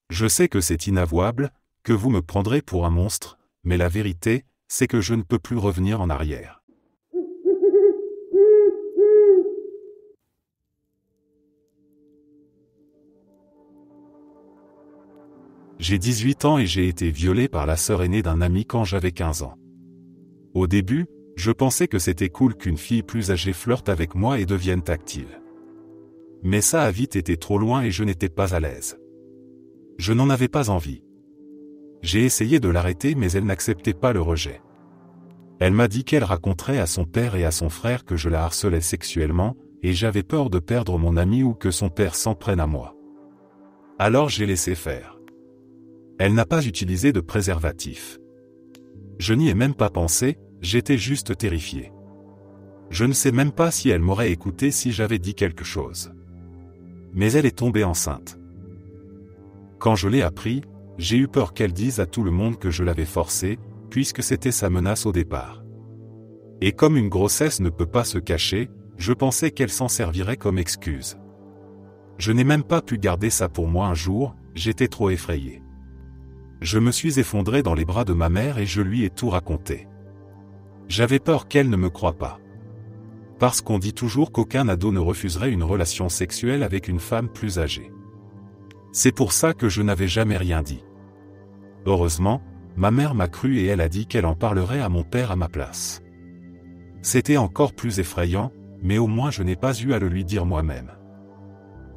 Je sais que c'est inavouable, que vous me prendrez pour un monstre, mais la vérité, c'est que je ne peux plus revenir en arrière. J'ai 18 ans et j'ai été violé par la sœur aînée d'un ami quand j'avais 15 ans. Au début, je pensais que c'était cool qu'une fille plus âgée flirte avec moi et devienne tactile. Mais ça a vite été trop loin et je n'étais pas à l'aise. Je n'en avais pas envie. J'ai essayé de l'arrêter mais elle n'acceptait pas le rejet. Elle m'a dit qu'elle raconterait à son père et à son frère que je la harcelais sexuellement, et j'avais peur de perdre mon ami ou que son père s'en prenne à moi. Alors j'ai laissé faire. Elle n'a pas utilisé de préservatif. Je n'y ai même pas pensé, j'étais juste terrifié. Je ne sais même pas si elle m'aurait écouté si j'avais dit quelque chose. Mais elle est tombée enceinte. Quand je l'ai appris, j'ai eu peur qu'elle dise à tout le monde que je l'avais forcée, puisque c'était sa menace au départ. Et comme une grossesse ne peut pas se cacher, je pensais qu'elle s'en servirait comme excuse. Je n'ai même pas pu garder ça pour moi un jour, j'étais trop effrayé. Je me suis effondré dans les bras de ma mère et je lui ai tout raconté. J'avais peur qu'elle ne me croie pas. Parce qu'on dit toujours qu'aucun ado ne refuserait une relation sexuelle avec une femme plus âgée. C'est pour ça que je n'avais jamais rien dit. Heureusement, ma mère m'a cru et elle a dit qu'elle en parlerait à mon père à ma place. C'était encore plus effrayant, mais au moins je n'ai pas eu à le lui dire moi-même.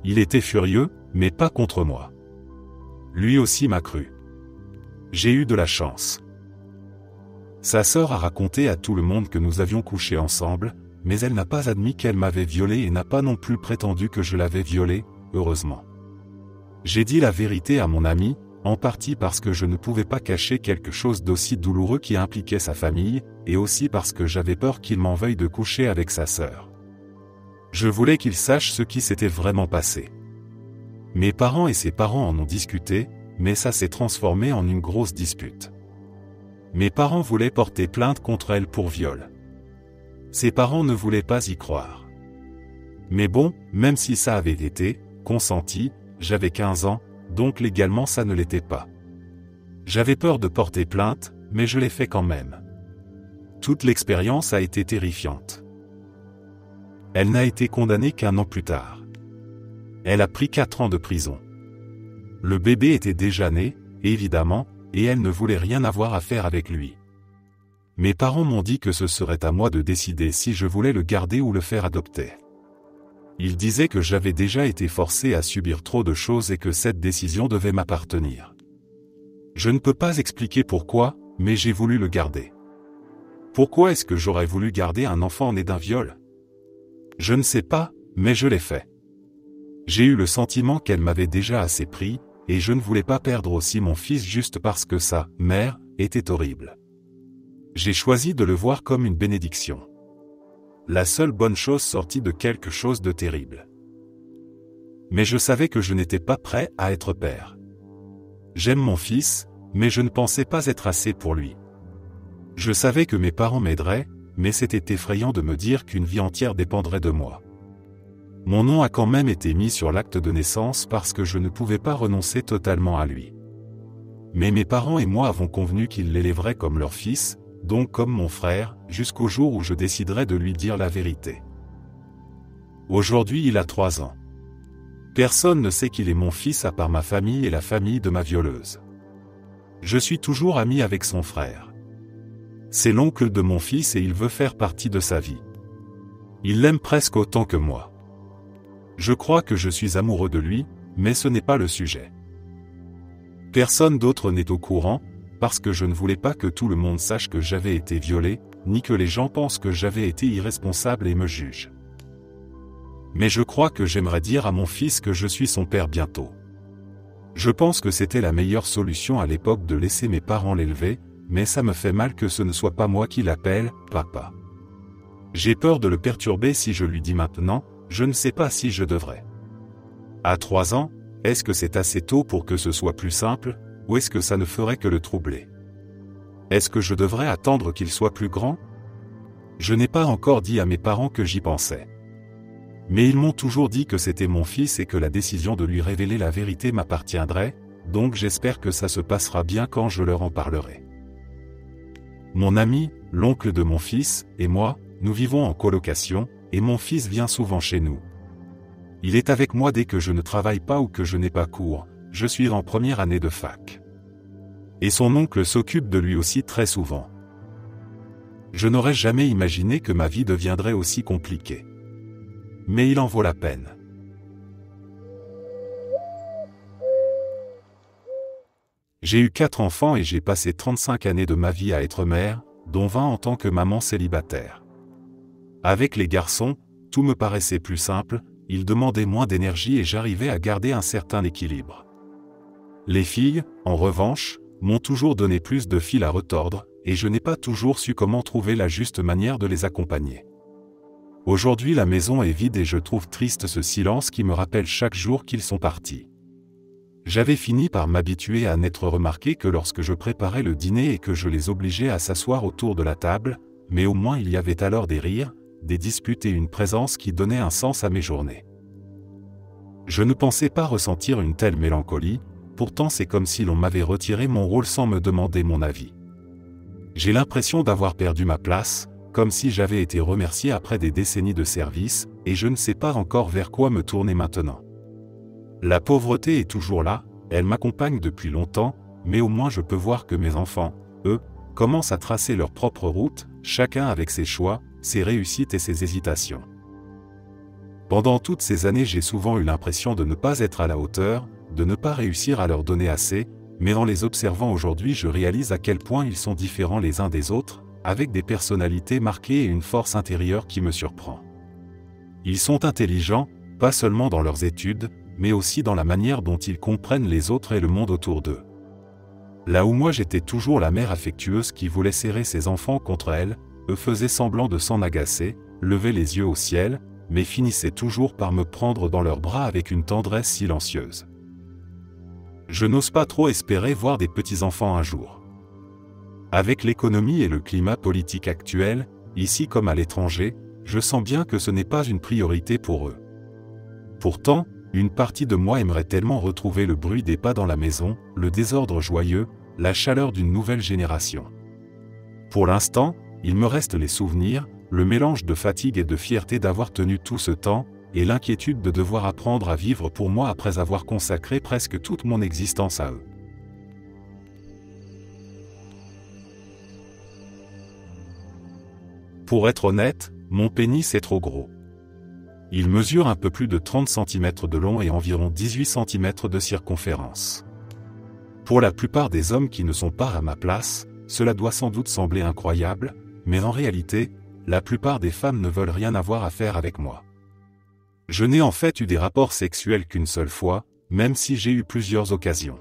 Il était furieux, mais pas contre moi. Lui aussi m'a cru. J'ai eu de la chance. Sa sœur a raconté à tout le monde que nous avions couché ensemble, mais elle n'a pas admis qu'elle m'avait violé et n'a pas non plus prétendu que je l'avais violée, heureusement. J'ai dit la vérité à mon ami, en partie parce que je ne pouvais pas cacher quelque chose d'aussi douloureux qui impliquait sa famille, et aussi parce que j'avais peur qu'il m'en veuille de coucher avec sa sœur. Je voulais qu'il sache ce qui s'était vraiment passé. Mes parents et ses parents en ont discuté, mais ça s'est transformé en une grosse dispute. Mes parents voulaient porter plainte contre elle pour viol. Ses parents ne voulaient pas y croire. Mais bon, même si ça avait été consenti, j'avais 15 ans, donc légalement ça ne l'était pas. J'avais peur de porter plainte, mais je l'ai fait quand même. Toute l'expérience a été terrifiante. Elle n'a été condamnée qu'1 an plus tard. Elle a pris 4 ans de prison. Le bébé était déjà né, évidemment, et elle ne voulait rien avoir à faire avec lui. Mes parents m'ont dit que ce serait à moi de décider si je voulais le garder ou le faire adopter. Ils disaient que j'avais déjà été forcé à subir trop de choses et que cette décision devait m'appartenir. Je ne peux pas expliquer pourquoi, mais j'ai voulu le garder. Pourquoi est-ce que j'aurais voulu garder un enfant né d'un viol? Je ne sais pas, mais je l'ai fait. J'ai eu le sentiment qu'elle m'avait déjà assez pris, et je ne voulais pas perdre aussi mon fils juste parce que sa mère était horrible. J'ai choisi de le voir comme une bénédiction. La seule bonne chose sortie de quelque chose de terrible. Mais je savais que je n'étais pas prêt à être père. J'aime mon fils, mais je ne pensais pas être assez pour lui. Je savais que mes parents m'aideraient, mais c'était effrayant de me dire qu'une vie entière dépendrait de moi. Mon nom a quand même été mis sur l'acte de naissance parce que je ne pouvais pas renoncer totalement à lui. Mais mes parents et moi avons convenu qu'ils l'élèveraient comme leur fils, donc comme mon frère, jusqu'au jour où je déciderai de lui dire la vérité. Aujourd'hui il a 3 ans. Personne ne sait qu'il est mon fils à part ma famille et la famille de ma violeuse. Je suis toujours ami avec son frère. C'est l'oncle de mon fils et il veut faire partie de sa vie. Il l'aime presque autant que moi. Je crois que je suis amoureux de lui, mais ce n'est pas le sujet. Personne d'autre n'est au courant, parce que je ne voulais pas que tout le monde sache que j'avais été violé, ni que les gens pensent que j'avais été irresponsable et me jugent. Mais je crois que j'aimerais dire à mon fils que je suis son père bientôt. Je pense que c'était la meilleure solution à l'époque de laisser mes parents l'élever, mais ça me fait mal que ce ne soit pas moi qui l'appelle « papa ». J'ai peur de le perturber si je lui dis maintenant, je ne sais pas si je devrais. À 3 ans, est-ce que c'est assez tôt pour que ce soit plus simple, ou est-ce que ça ne ferait que le troubler? Est-ce que je devrais attendre qu'il soit plus grand? Je n'ai pas encore dit à mes parents que j'y pensais. Mais ils m'ont toujours dit que c'était mon fils et que la décision de lui révéler la vérité m'appartiendrait, donc j'espère que ça se passera bien quand je leur en parlerai. Mon ami, l'oncle de mon fils, et moi, nous vivons en colocation, et mon fils vient souvent chez nous. Il est avec moi dès que je ne travaille pas ou que je n'ai pas cours, je suis en première année de fac. Et son oncle s'occupe de lui aussi très souvent. Je n'aurais jamais imaginé que ma vie deviendrait aussi compliquée. Mais il en vaut la peine. J'ai eu 4 enfants et j'ai passé 35 années de ma vie à être mère, dont 20 en tant que maman célibataire. Avec les garçons, tout me paraissait plus simple, ils demandaient moins d'énergie et j'arrivais à garder un certain équilibre. Les filles, en revanche, m'ont toujours donné plus de fil à retordre, et je n'ai pas toujours su comment trouver la juste manière de les accompagner. Aujourd'hui la maison est vide et je trouve triste ce silence qui me rappelle chaque jour qu'ils sont partis. J'avais fini par m'habituer à n'être remarqué que lorsque je préparais le dîner et que je les obligeais à s'asseoir autour de la table, mais au moins il y avait alors des rires, des disputes et une présence qui donnaient un sens à mes journées. Je ne pensais pas ressentir une telle mélancolie, pourtant c'est comme si l'on m'avait retiré mon rôle sans me demander mon avis. J'ai l'impression d'avoir perdu ma place, comme si j'avais été remercié après des décennies de service, et je ne sais pas encore vers quoi me tourner maintenant. La pauvreté est toujours là, elle m'accompagne depuis longtemps, mais au moins je peux voir que mes enfants, eux, commencent à tracer leur propre route, chacun avec ses choix, ses réussites et ses hésitations. Pendant toutes ces années j'ai souvent eu l'impression de ne pas être à la hauteur, de ne pas réussir à leur donner assez, mais en les observant aujourd'hui je réalise à quel point ils sont différents les uns des autres, avec des personnalités marquées et une force intérieure qui me surprend. Ils sont intelligents, pas seulement dans leurs études, mais aussi dans la manière dont ils comprennent les autres et le monde autour d'eux. Là où moi j'étais toujours la mère affectueuse qui voulait serrer ses enfants contre elle, eux faisaient semblant de s'en agacer, levaient les yeux au ciel, mais finissaient toujours par me prendre dans leurs bras avec une tendresse silencieuse. Je n'ose pas trop espérer voir des petits-enfants un jour. Avec l'économie et le climat politique actuel, ici comme à l'étranger, je sens bien que ce n'est pas une priorité pour eux. Pourtant, une partie de moi aimerait tellement retrouver le bruit des pas dans la maison, le désordre joyeux, la chaleur d'une nouvelle génération. Pour l'instant, il me reste les souvenirs, le mélange de fatigue et de fierté d'avoir tenu tout ce temps, et l'inquiétude de devoir apprendre à vivre pour moi après avoir consacré presque toute mon existence à eux. Pour être honnête, mon pénis est trop gros. Il mesure un peu plus de 30 cm de long et environ 18 cm de circonférence. Pour la plupart des hommes qui ne sont pas à ma place, cela doit sans doute sembler incroyable, mais en réalité, la plupart des femmes ne veulent rien avoir à faire avec moi. Je n'ai en fait eu des rapports sexuels qu'une seule fois, même si j'ai eu plusieurs occasions.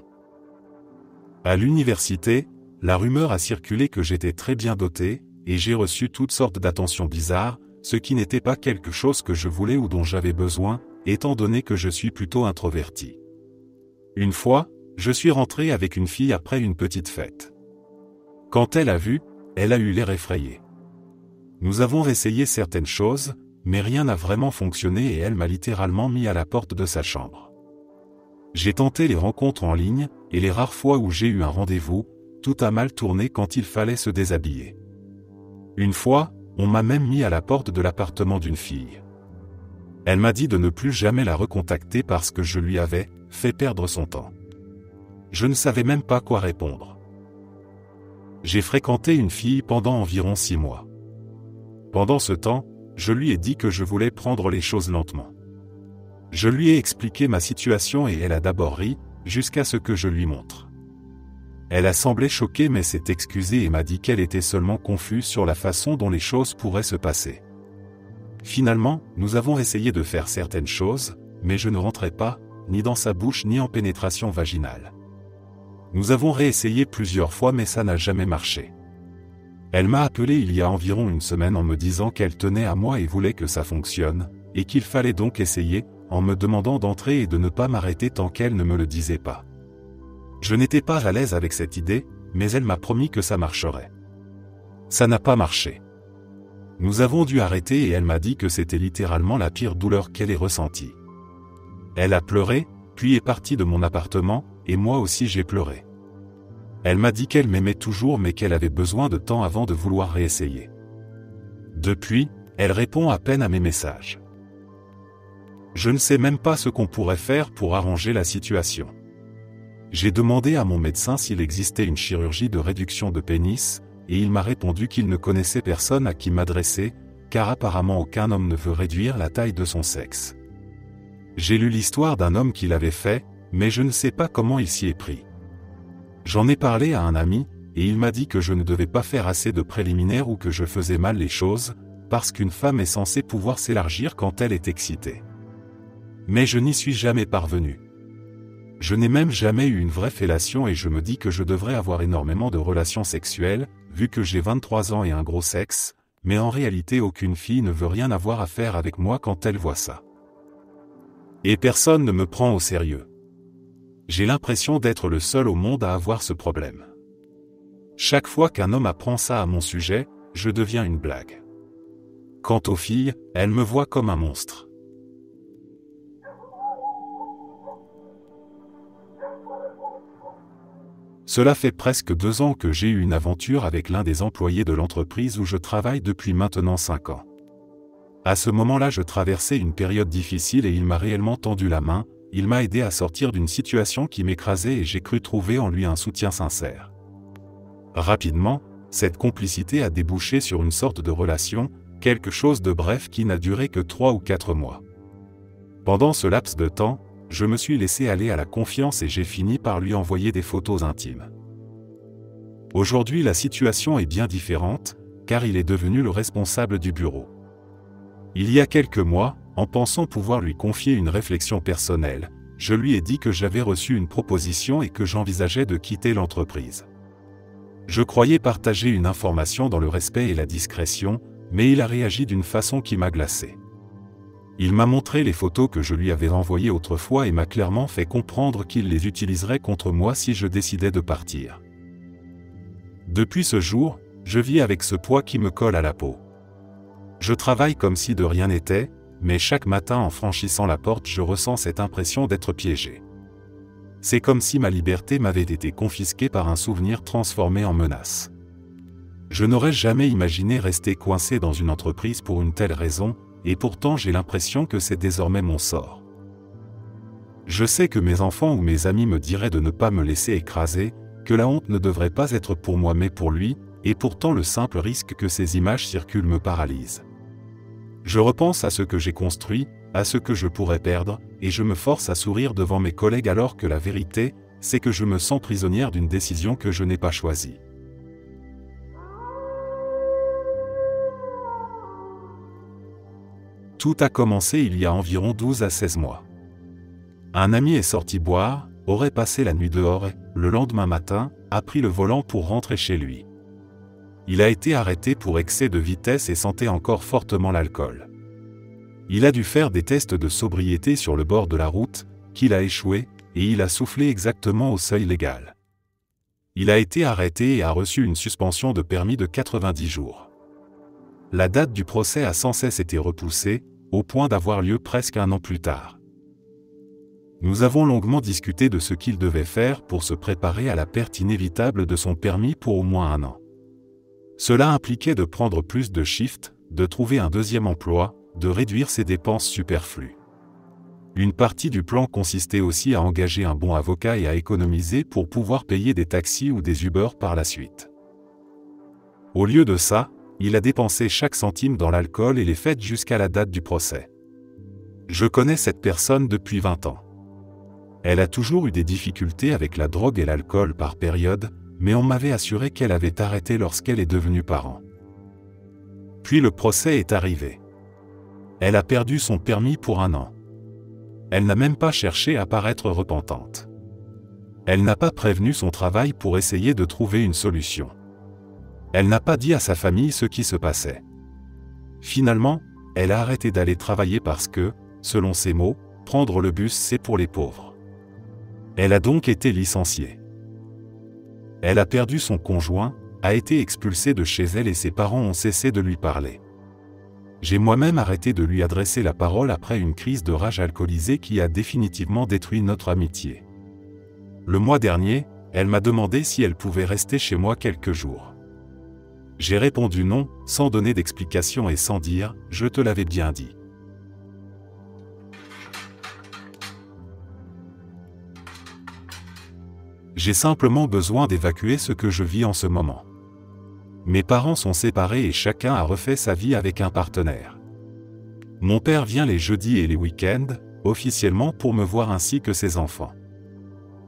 À l'université, la rumeur a circulé que j'étais très bien doté, et j'ai reçu toutes sortes d'attentions bizarres, ce qui n'était pas quelque chose que je voulais ou dont j'avais besoin, étant donné que je suis plutôt introverti. Une fois, je suis rentré avec une fille après une petite fête. Quand elle a vu, elle a eu l'air effrayée. Nous avons essayé certaines choses, mais rien n'a vraiment fonctionné et elle m'a littéralement mis à la porte de sa chambre. J'ai tenté les rencontres en ligne, et les rares fois où j'ai eu un rendez-vous, tout a mal tourné quand il fallait se déshabiller. Une fois, on m'a même mis à la porte de l'appartement d'une fille. Elle m'a dit de ne plus jamais la recontacter parce que je lui avais fait perdre son temps. Je ne savais même pas quoi répondre. J'ai fréquenté une fille pendant environ 6 mois. Pendant ce temps, je lui ai dit que je voulais prendre les choses lentement. Je lui ai expliqué ma situation et elle a d'abord ri, jusqu'à ce que je lui montre. Elle a semblé choquée mais s'est excusée et m'a dit qu'elle était seulement confuse sur la façon dont les choses pourraient se passer. Finalement, nous avons essayé de faire certaines choses, mais je ne rentrais pas, ni dans sa bouche ni en pénétration vaginale. Nous avons réessayé plusieurs fois mais ça n'a jamais marché. Elle m'a appelé il y a environ une semaine en me disant qu'elle tenait à moi et voulait que ça fonctionne, et qu'il fallait donc essayer, en me demandant d'entrer et de ne pas m'arrêter tant qu'elle ne me le disait pas. Je n'étais pas à l'aise avec cette idée, mais elle m'a promis que ça marcherait. Ça n'a pas marché. Nous avons dû arrêter et elle m'a dit que c'était littéralement la pire douleur qu'elle ait ressentie. Elle a pleuré, puis est partie de mon appartement, et moi aussi j'ai pleuré. Elle m'a dit qu'elle m'aimait toujours mais qu'elle avait besoin de temps avant de vouloir réessayer. Depuis, elle répond à peine à mes messages. Je ne sais même pas ce qu'on pourrait faire pour arranger la situation. J'ai demandé à mon médecin s'il existait une chirurgie de réduction de pénis, et il m'a répondu qu'il ne connaissait personne à qui m'adresser, car apparemment aucun homme ne veut réduire la taille de son sexe. J'ai lu l'histoire d'un homme qui l'avait fait, mais je ne sais pas comment il s'y est pris. J'en ai parlé à un ami, et il m'a dit que je ne devais pas faire assez de préliminaires ou que je faisais mal les choses, parce qu'une femme est censée pouvoir s'élargir quand elle est excitée. Mais je n'y suis jamais parvenu. Je n'ai même jamais eu une vraie fellation et je me dis que je devrais avoir énormément de relations sexuelles, vu que j'ai 23 ans et un gros sexe, mais en réalité aucune fille ne veut rien avoir à faire avec moi quand elle voit ça. Et personne ne me prend au sérieux. J'ai l'impression d'être le seul au monde à avoir ce problème. Chaque fois qu'un homme apprend ça à mon sujet, je deviens une blague. Quant aux filles, elles me voient comme un monstre. Cela fait presque 2 ans que j'ai eu une aventure avec l'un des employés de l'entreprise où je travaille depuis maintenant 5 ans. À ce moment-là, je traversais une période difficile et il m'a réellement tendu la main, il m'a aidé à sortir d'une situation qui m'écrasait et j'ai cru trouver en lui un soutien sincère. Rapidement, cette complicité a débouché sur une sorte de relation, quelque chose de bref qui n'a duré que 3 ou 4 mois. Pendant ce laps de temps, je me suis laissé aller à la confiance et j'ai fini par lui envoyer des photos intimes. Aujourd'hui, la situation est bien différente, car il est devenu le responsable du bureau. Il y a quelques mois, en pensant pouvoir lui confier une réflexion personnelle, je lui ai dit que j'avais reçu une proposition et que j'envisageais de quitter l'entreprise. Je croyais partager une information dans le respect et la discrétion, mais il a réagi d'une façon qui m'a glacé. Il m'a montré les photos que je lui avais envoyées autrefois et m'a clairement fait comprendre qu'il les utiliserait contre moi si je décidais de partir. Depuis ce jour, je vis avec ce poids qui me colle à la peau. Je travaille comme si de rien n'était, mais chaque matin en franchissant la porte je ressens cette impression d'être piégé. C'est comme si ma liberté m'avait été confisquée par un souvenir transformé en menace. Je n'aurais jamais imaginé rester coincé dans une entreprise pour une telle raison, et pourtant j'ai l'impression que c'est désormais mon sort. Je sais que mes enfants ou mes amis me diraient de ne pas me laisser écraser, que la honte ne devrait pas être pour moi mais pour lui, et pourtant le simple risque que ces images circulent me paralyse. Je repense à ce que j'ai construit, à ce que je pourrais perdre, et je me force à sourire devant mes collègues alors que la vérité, c'est que je me sens prisonnière d'une décision que je n'ai pas choisie. Tout a commencé il y a environ 12 à 16 mois. Un ami est sorti boire, aurait passé la nuit dehors et, le lendemain matin, a pris le volant pour rentrer chez lui. Il a été arrêté pour excès de vitesse et sentait encore fortement l'alcool. Il a dû faire des tests de sobriété sur le bord de la route, qu'il a échoué, et il a soufflé exactement au seuil légal. Il a été arrêté et a reçu une suspension de permis de 90 jours. La date du procès a sans cesse été repoussée, au point d'avoir lieu presque 1 an plus tard. Nous avons longuement discuté de ce qu'il devait faire pour se préparer à la perte inévitable de son permis pour au moins 1 an. Cela impliquait de prendre plus de shifts, de trouver un deuxième emploi, de réduire ses dépenses superflues. Une partie du plan consistait aussi à engager un bon avocat et à économiser pour pouvoir payer des taxis ou des Uber par la suite. Au lieu de ça, il a dépensé chaque centime dans l'alcool et les fêtes jusqu'à la date du procès. Je connais cette personne depuis 20 ans. Elle a toujours eu des difficultés avec la drogue et l'alcool par période, mais on m'avait assuré qu'elle avait arrêté lorsqu'elle est devenue parent. Puis le procès est arrivé. Elle a perdu son permis pour 1 an. Elle n'a même pas cherché à paraître repentante. Elle n'a pas prévenu son travail pour essayer de trouver une solution. Elle n'a pas dit à sa famille ce qui se passait. Finalement, elle a arrêté d'aller travailler parce que, selon ses mots, prendre le bus c'est pour les pauvres. Elle a donc été licenciée. Elle a perdu son conjoint, a été expulsée de chez elle et ses parents ont cessé de lui parler. J'ai moi-même arrêté de lui adresser la parole après une crise de rage alcoolisée qui a définitivement détruit notre amitié. Le mois dernier, elle m'a demandé si elle pouvait rester chez moi quelques jours. J'ai répondu non, sans donner d'explication et sans dire « je te l'avais bien dit ». J'ai simplement besoin d'évacuer ce que je vis en ce moment. Mes parents sont séparés et chacun a refait sa vie avec un partenaire. Mon père vient les jeudis et les week-ends, officiellement pour me voir ainsi que ses enfants.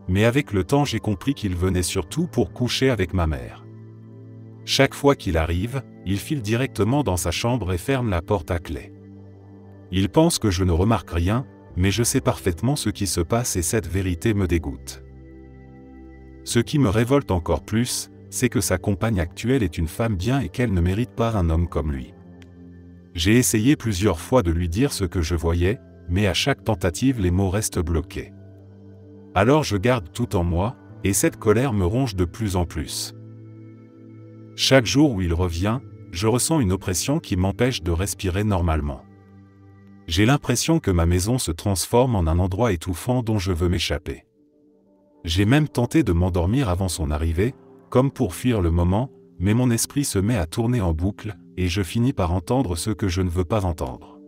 Mais avec le temps j'ai compris qu'il venait surtout pour coucher avec ma mère. Chaque fois qu'il arrive, il file directement dans sa chambre et ferme la porte à clé. Il pense que je ne remarque rien, mais je sais parfaitement ce qui se passe et cette vérité me dégoûte. Ce qui me révolte encore plus, c'est que sa compagne actuelle est une femme bien et qu'elle ne mérite pas un homme comme lui. J'ai essayé plusieurs fois de lui dire ce que je voyais, mais à chaque tentative les mots restent bloqués. Alors je garde tout en moi, et cette colère me ronge de plus en plus. Chaque jour où il revient, je ressens une oppression qui m'empêche de respirer normalement. J'ai l'impression que ma maison se transforme en un endroit étouffant dont je veux m'échapper. J'ai même tenté de m'endormir avant son arrivée, comme pour fuir le moment, mais mon esprit se met à tourner en boucle, et je finis par entendre ce que je ne veux pas entendre.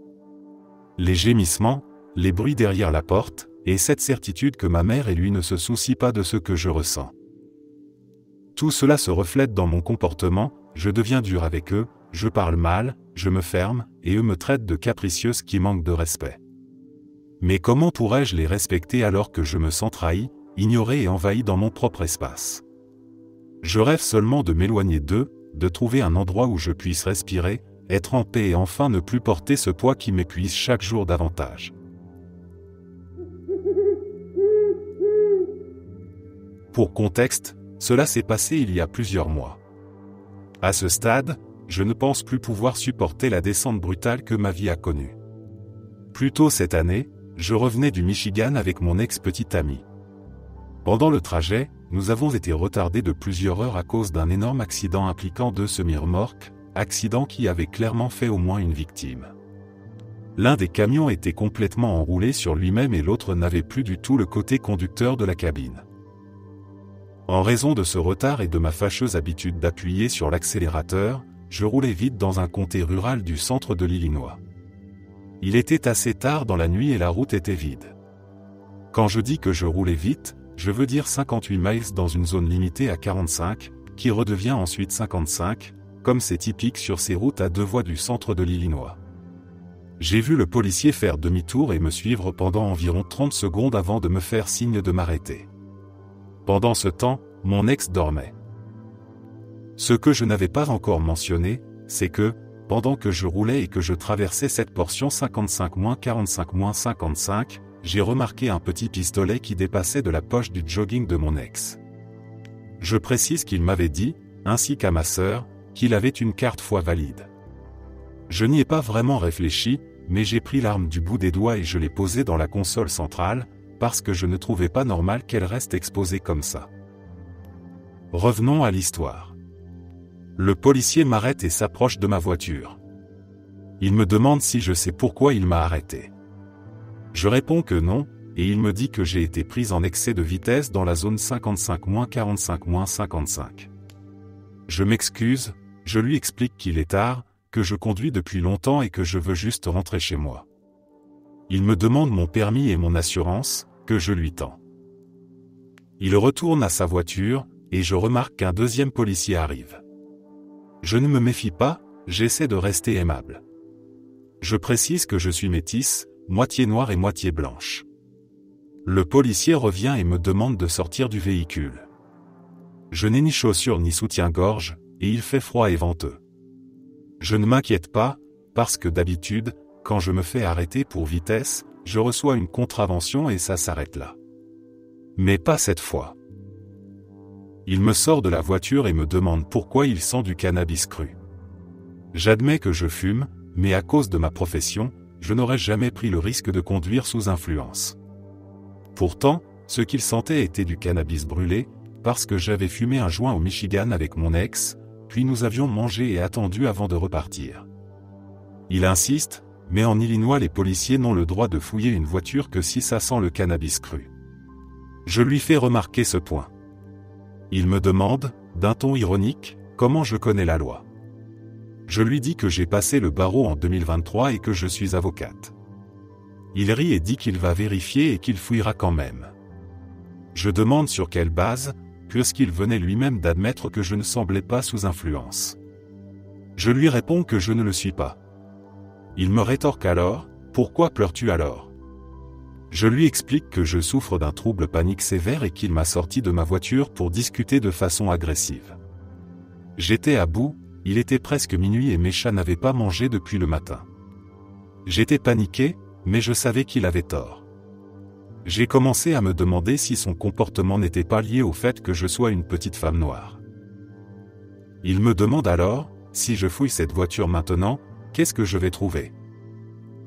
Les gémissements, les bruits derrière la porte, et cette certitude que ma mère et lui ne se soucient pas de ce que je ressens. Tout cela se reflète dans mon comportement, je deviens dur avec eux, je parle mal, je me ferme, et eux me traitent de capricieuse qui manque de respect. Mais comment pourrais-je les respecter alors que je me sens trahi, ignoré et envahi dans mon propre espace? Je rêve seulement de m'éloigner d'eux, de trouver un endroit où je puisse respirer, être en paix et enfin ne plus porter ce poids qui m'épuise chaque jour davantage. Pour contexte, cela s'est passé il y a plusieurs mois. À ce stade, je ne pense plus pouvoir supporter la descente brutale que ma vie a connue. Plus tôt cette année, je revenais du Michigan avec mon ex-petite amie. Pendant le trajet, nous avons été retardés de plusieurs heures à cause d'un énorme accident impliquant 2 semi-remorques, accident qui avait clairement fait au moins une victime. L'un des camions était complètement enroulé sur lui-même et l'autre n'avait plus du tout le côté conducteur de la cabine. En raison de ce retard et de ma fâcheuse habitude d'appuyer sur l'accélérateur, je roulais vite dans un comté rural du centre de l'Illinois. Il était assez tard dans la nuit et la route était vide. Quand je dis que je roulais vite, je veux dire 58 miles dans une zone limitée à 45, qui redevient ensuite 55, comme c'est typique sur ces routes à 2 voies du centre de l'Illinois. J'ai vu le policier faire demi-tour et me suivre pendant environ 30 secondes avant de me faire signe de m'arrêter. Pendant ce temps, mon ex dormait. Ce que je n'avais pas encore mentionné, c'est que, pendant que je roulais et que je traversais cette portion 55-45-55, j'ai remarqué un petit pistolet qui dépassait de la poche du jogging de mon ex. Je précise qu'il m'avait dit, ainsi qu'à ma sœur, qu'il avait une carte foi valide. Je n'y ai pas vraiment réfléchi, mais j'ai pris l'arme du bout des doigts et je l'ai posée dans la console centrale, parce que je ne trouvais pas normal qu'elle reste exposée comme ça. Revenons à l'histoire. Le policier m'arrête et s'approche de ma voiture. Il me demande si je sais pourquoi il m'a arrêté. Je réponds que non, et il me dit que j'ai été prise en excès de vitesse dans la zone 55-45-55. Je m'excuse, je lui explique qu'il est tard, que je conduis depuis longtemps et que je veux juste rentrer chez moi. Il me demande mon permis et mon assurance, que je lui tends. Il retourne à sa voiture, et je remarque qu'un deuxième policier arrive. Je ne me méfie pas, j'essaie de rester aimable. Je précise que je suis métisse, moitié noire et moitié blanche. Le policier revient et me demande de sortir du véhicule. Je n'ai ni chaussures ni soutien-gorge, et il fait froid et venteux. Je ne m'inquiète pas, parce que d'habitude, quand je me fais arrêter pour vitesse, je reçois une contravention et ça s'arrête là. Mais pas cette fois. Il me sort de la voiture et me demande pourquoi il sent du cannabis cru. J'admets que je fume, mais à cause de ma profession, je n'aurais jamais pris le risque de conduire sous influence. Pourtant, ce qu'il sentait était du cannabis brûlé, parce que j'avais fumé un joint au Michigan avec mon ex, puis nous avions mangé et attendu avant de repartir. Il insiste, mais en Illinois les policiers n'ont le droit de fouiller une voiture que si ça sent le cannabis cru. Je lui fais remarquer ce point. Il me demande, d'un ton ironique, comment je connais la loi. Je lui dis que j'ai passé le barreau en 2023 et que je suis avocate. Il rit et dit qu'il va vérifier et qu'il fouillera quand même. Je demande sur quelle base, puisqu'il venait lui-même d'admettre que je ne semblais pas sous influence. Je lui réponds que je ne le suis pas. Il me rétorque alors, « Pourquoi pleures-tu alors ?» Je lui explique que je souffre d'un trouble panique sévère et qu'il m'a sorti de ma voiture pour discuter de façon agressive. J'étais à bout, il était presque minuit et mes chats n'avaient pas mangé depuis le matin. J'étais paniqué, mais je savais qu'il avait tort. J'ai commencé à me demander si son comportement n'était pas lié au fait que je sois une petite femme noire. Il me demande alors, si je fouille cette voiture maintenant, qu'est-ce que je vais trouver?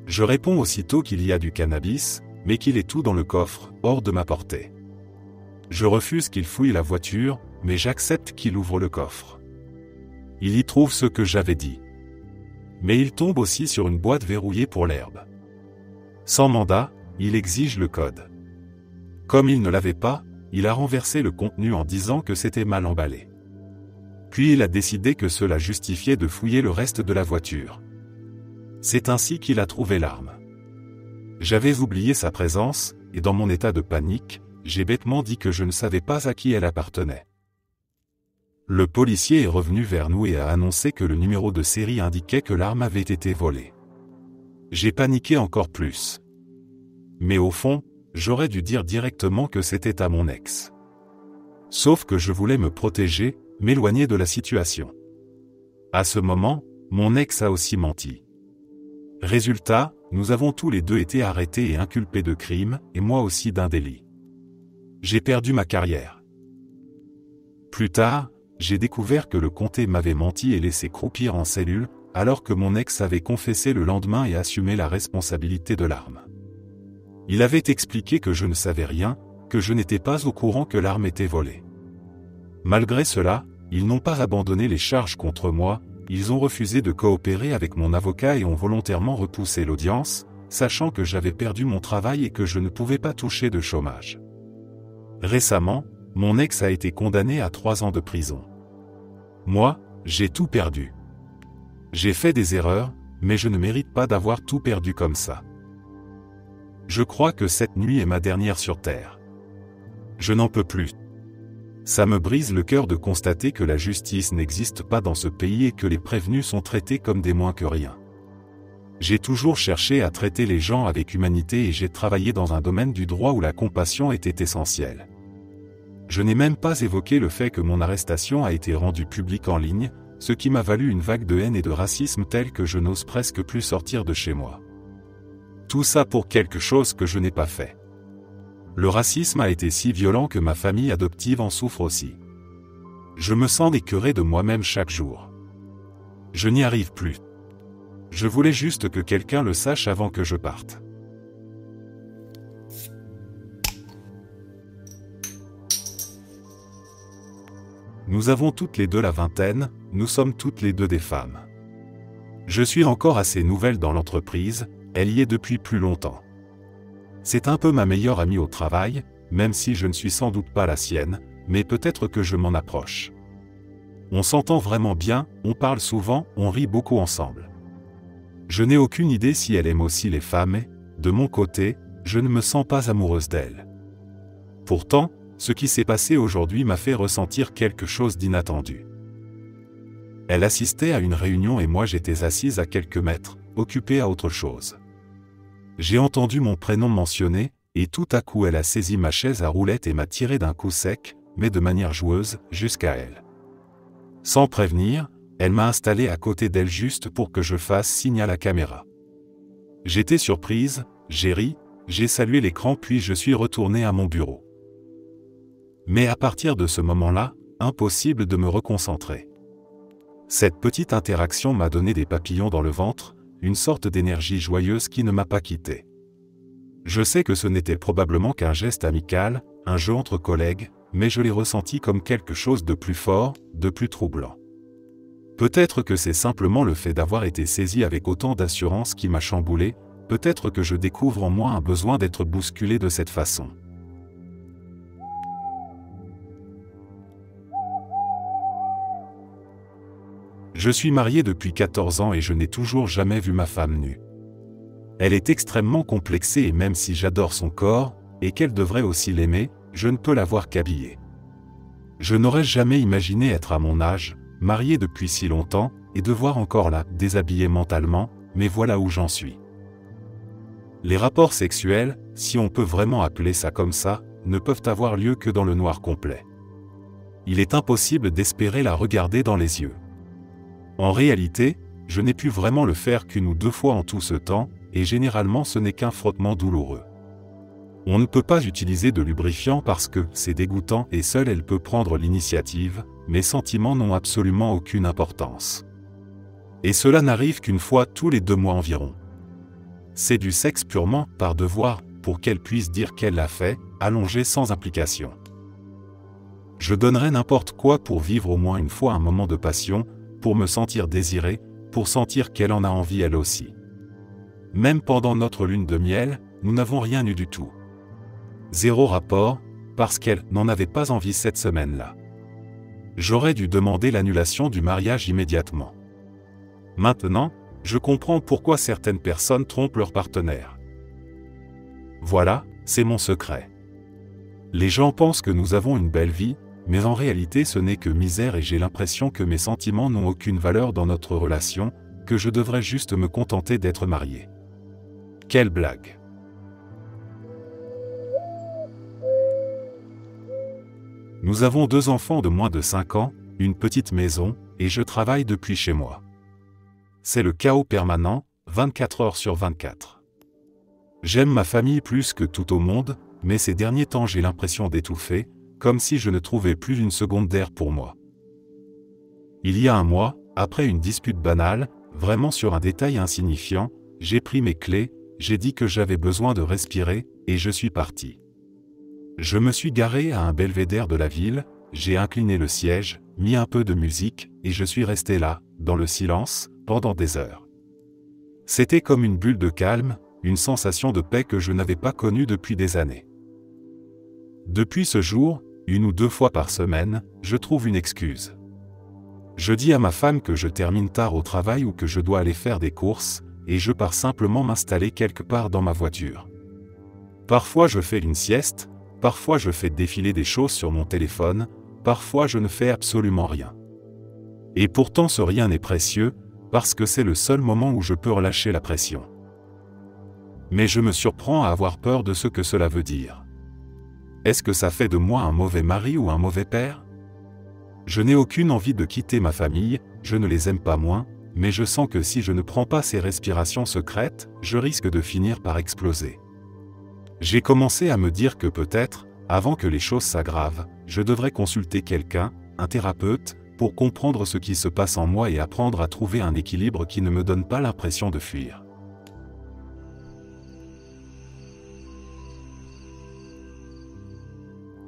Je réponds aussitôt qu'il y a du cannabis, mais qu'il est tout dans le coffre, hors de ma portée. Je refuse qu'il fouille la voiture, mais j'accepte qu'il ouvre le coffre. Il y trouve ce que j'avais dit. Mais il tombe aussi sur une boîte verrouillée pour l'herbe. Sans mandat, il exige le code. Comme il ne l'avait pas, il a renversé le contenu en disant que c'était mal emballé. Puis il a décidé que cela justifiait de fouiller le reste de la voiture. C'est ainsi qu'il a trouvé l'arme. J'avais oublié sa présence, et dans mon état de panique, j'ai bêtement dit que je ne savais pas à qui elle appartenait. Le policier est revenu vers nous et a annoncé que le numéro de série indiquait que l'arme avait été volée. J'ai paniqué encore plus. Mais au fond, j'aurais dû dire directement que c'était à mon ex. Sauf que je voulais me protéger, m'éloigner de la situation. À ce moment, mon ex a aussi menti. Résultat, nous avons tous les deux été arrêtés et inculpés de crime, et moi aussi d'un délit. J'ai perdu ma carrière. Plus tard, j'ai découvert que le comté m'avait menti et laissé croupir en cellule, alors que mon ex avait confessé le lendemain et assumé la responsabilité de l'arme. Il avait expliqué que je ne savais rien, que je n'étais pas au courant que l'arme était volée. Malgré cela, ils n'ont pas abandonné les charges contre moi, ils ont refusé de coopérer avec mon avocat et ont volontairement repoussé l'audience, sachant que j'avais perdu mon travail et que je ne pouvais pas toucher de chômage. Récemment, mon ex a été condamné à 3 ans de prison. Moi, j'ai tout perdu. J'ai fait des erreurs, mais je ne mérite pas d'avoir tout perdu comme ça. Je crois que cette nuit est ma dernière sur Terre. Je n'en peux plus. Ça me brise le cœur de constater que la justice n'existe pas dans ce pays et que les prévenus sont traités comme des moins que rien. J'ai toujours cherché à traiter les gens avec humanité et j'ai travaillé dans un domaine du droit où la compassion était essentielle. Je n'ai même pas évoqué le fait que mon arrestation a été rendue publique en ligne, ce qui m'a valu une vague de haine et de racisme telle que je n'ose presque plus sortir de chez moi. Tout ça pour quelque chose que je n'ai pas fait. Le racisme a été si violent que ma famille adoptive en souffre aussi. Je me sens écœuré de moi-même chaque jour. Je n'y arrive plus. Je voulais juste que quelqu'un le sache avant que je parte. Nous avons toutes les deux la vingtaine, nous sommes toutes les deux des femmes. Je suis encore assez nouvelle dans l'entreprise, elle y est depuis plus longtemps. C'est un peu ma meilleure amie au travail, même si je ne suis sans doute pas la sienne, mais peut-être que je m'en approche. On s'entend vraiment bien, on parle souvent, on rit beaucoup ensemble. Je n'ai aucune idée si elle aime aussi les femmes et, de mon côté, je ne me sens pas amoureuse d'elle. Pourtant, ce qui s'est passé aujourd'hui m'a fait ressentir quelque chose d'inattendu. Elle assistait à une réunion et moi j'étais assise à quelques mètres, occupée à autre chose. J'ai entendu mon prénom mentionné, et tout à coup elle a saisi ma chaise à roulettes et m'a tiré d'un coup sec, mais de manière joueuse, jusqu'à elle. Sans prévenir, elle m'a installé à côté d'elle juste pour que je fasse signe à la caméra. J'étais surprise, j'ai ri, j'ai salué l'écran puis je suis retourné à mon bureau. Mais à partir de ce moment-là, impossible de me reconcentrer. Cette petite interaction m'a donné des papillons dans le ventre, une sorte d'énergie joyeuse qui ne m'a pas quitté. Je sais que ce n'était probablement qu'un geste amical, un jeu entre collègues, mais je l'ai ressenti comme quelque chose de plus fort, de plus troublant. Peut-être que c'est simplement le fait d'avoir été saisi avec autant d'assurance qui m'a chamboulé, peut-être que je découvre en moi un besoin d'être bousculé de cette façon. Je suis marié depuis 14 ans et je n'ai toujours jamais vu ma femme nue. Elle est extrêmement complexée et même si j'adore son corps, et qu'elle devrait aussi l'aimer, je ne peux la voir qu'habillée. Je n'aurais jamais imaginé être à mon âge, marié depuis si longtemps, et devoir encore la déshabiller mentalement, mais voilà où j'en suis. Les rapports sexuels, si on peut vraiment appeler ça comme ça, ne peuvent avoir lieu que dans le noir complet. Il est impossible d'espérer la regarder dans les yeux. En réalité, je n'ai pu vraiment le faire qu'une ou deux fois en tout ce temps, et généralement ce n'est qu'un frottement douloureux. On ne peut pas utiliser de lubrifiant parce que c'est dégoûtant et seule elle peut prendre l'initiative, mes sentiments n'ont absolument aucune importance. Et cela n'arrive qu'une fois tous les 2 mois environ. C'est du sexe purement par devoir, pour qu'elle puisse dire qu'elle l'a fait, allongé sans implication. Je donnerais n'importe quoi pour vivre au moins une fois un moment de passion, pour me sentir désiré, pour sentir qu'elle en a envie elle aussi. Même pendant notre lune de miel, nous n'avons rien eu du tout. 0 rapport, parce qu'elle n'en avait pas envie cette semaine-là. J'aurais dû demander l'annulation du mariage immédiatement. Maintenant, je comprends pourquoi certaines personnes trompent leur partenaire. Voilà, c'est mon secret. Les gens pensent que nous avons une belle vie, mais en réalité ce n'est que misère et j'ai l'impression que mes sentiments n'ont aucune valeur dans notre relation, que je devrais juste me contenter d'être marié. Quelle blague! Nous avons 2 enfants de moins de 5 ans, une petite maison, et je travaille depuis chez moi. C'est le chaos permanent, 24 heures sur 24. J'aime ma famille plus que tout au monde, mais ces derniers temps j'ai l'impression d'étouffer, comme si je ne trouvais plus une seconde d'air pour moi. Il y a un mois, après une dispute banale, vraiment sur un détail insignifiant, j'ai pris mes clés, j'ai dit que j'avais besoin de respirer, et je suis parti. Je me suis garé à un belvédère de la ville, j'ai incliné le siège, mis un peu de musique, et je suis resté là, dans le silence, pendant des heures. C'était comme une bulle de calme, une sensation de paix que je n'avais pas connue depuis des années. Depuis ce jour, 1 ou 2 fois par semaine, je trouve une excuse. Je dis à ma femme que je termine tard au travail ou que je dois aller faire des courses, et je pars simplement m'installer quelque part dans ma voiture. Parfois je fais une sieste, parfois je fais défiler des choses sur mon téléphone, parfois je ne fais absolument rien. Et pourtant ce rien n'est précieux, parce que c'est le seul moment où je peux relâcher la pression. Mais je me surprends à avoir peur de ce que cela veut dire. Est-ce que ça fait de moi un mauvais mari ou un mauvais père? Je n'ai aucune envie de quitter ma famille, je ne les aime pas moins, mais je sens que si je ne prends pas ces respirations secrètes, je risque de finir par exploser. J'ai commencé à me dire que peut-être, avant que les choses s'aggravent, je devrais consulter quelqu'un, un thérapeute, pour comprendre ce qui se passe en moi et apprendre à trouver un équilibre qui ne me donne pas l'impression de fuir.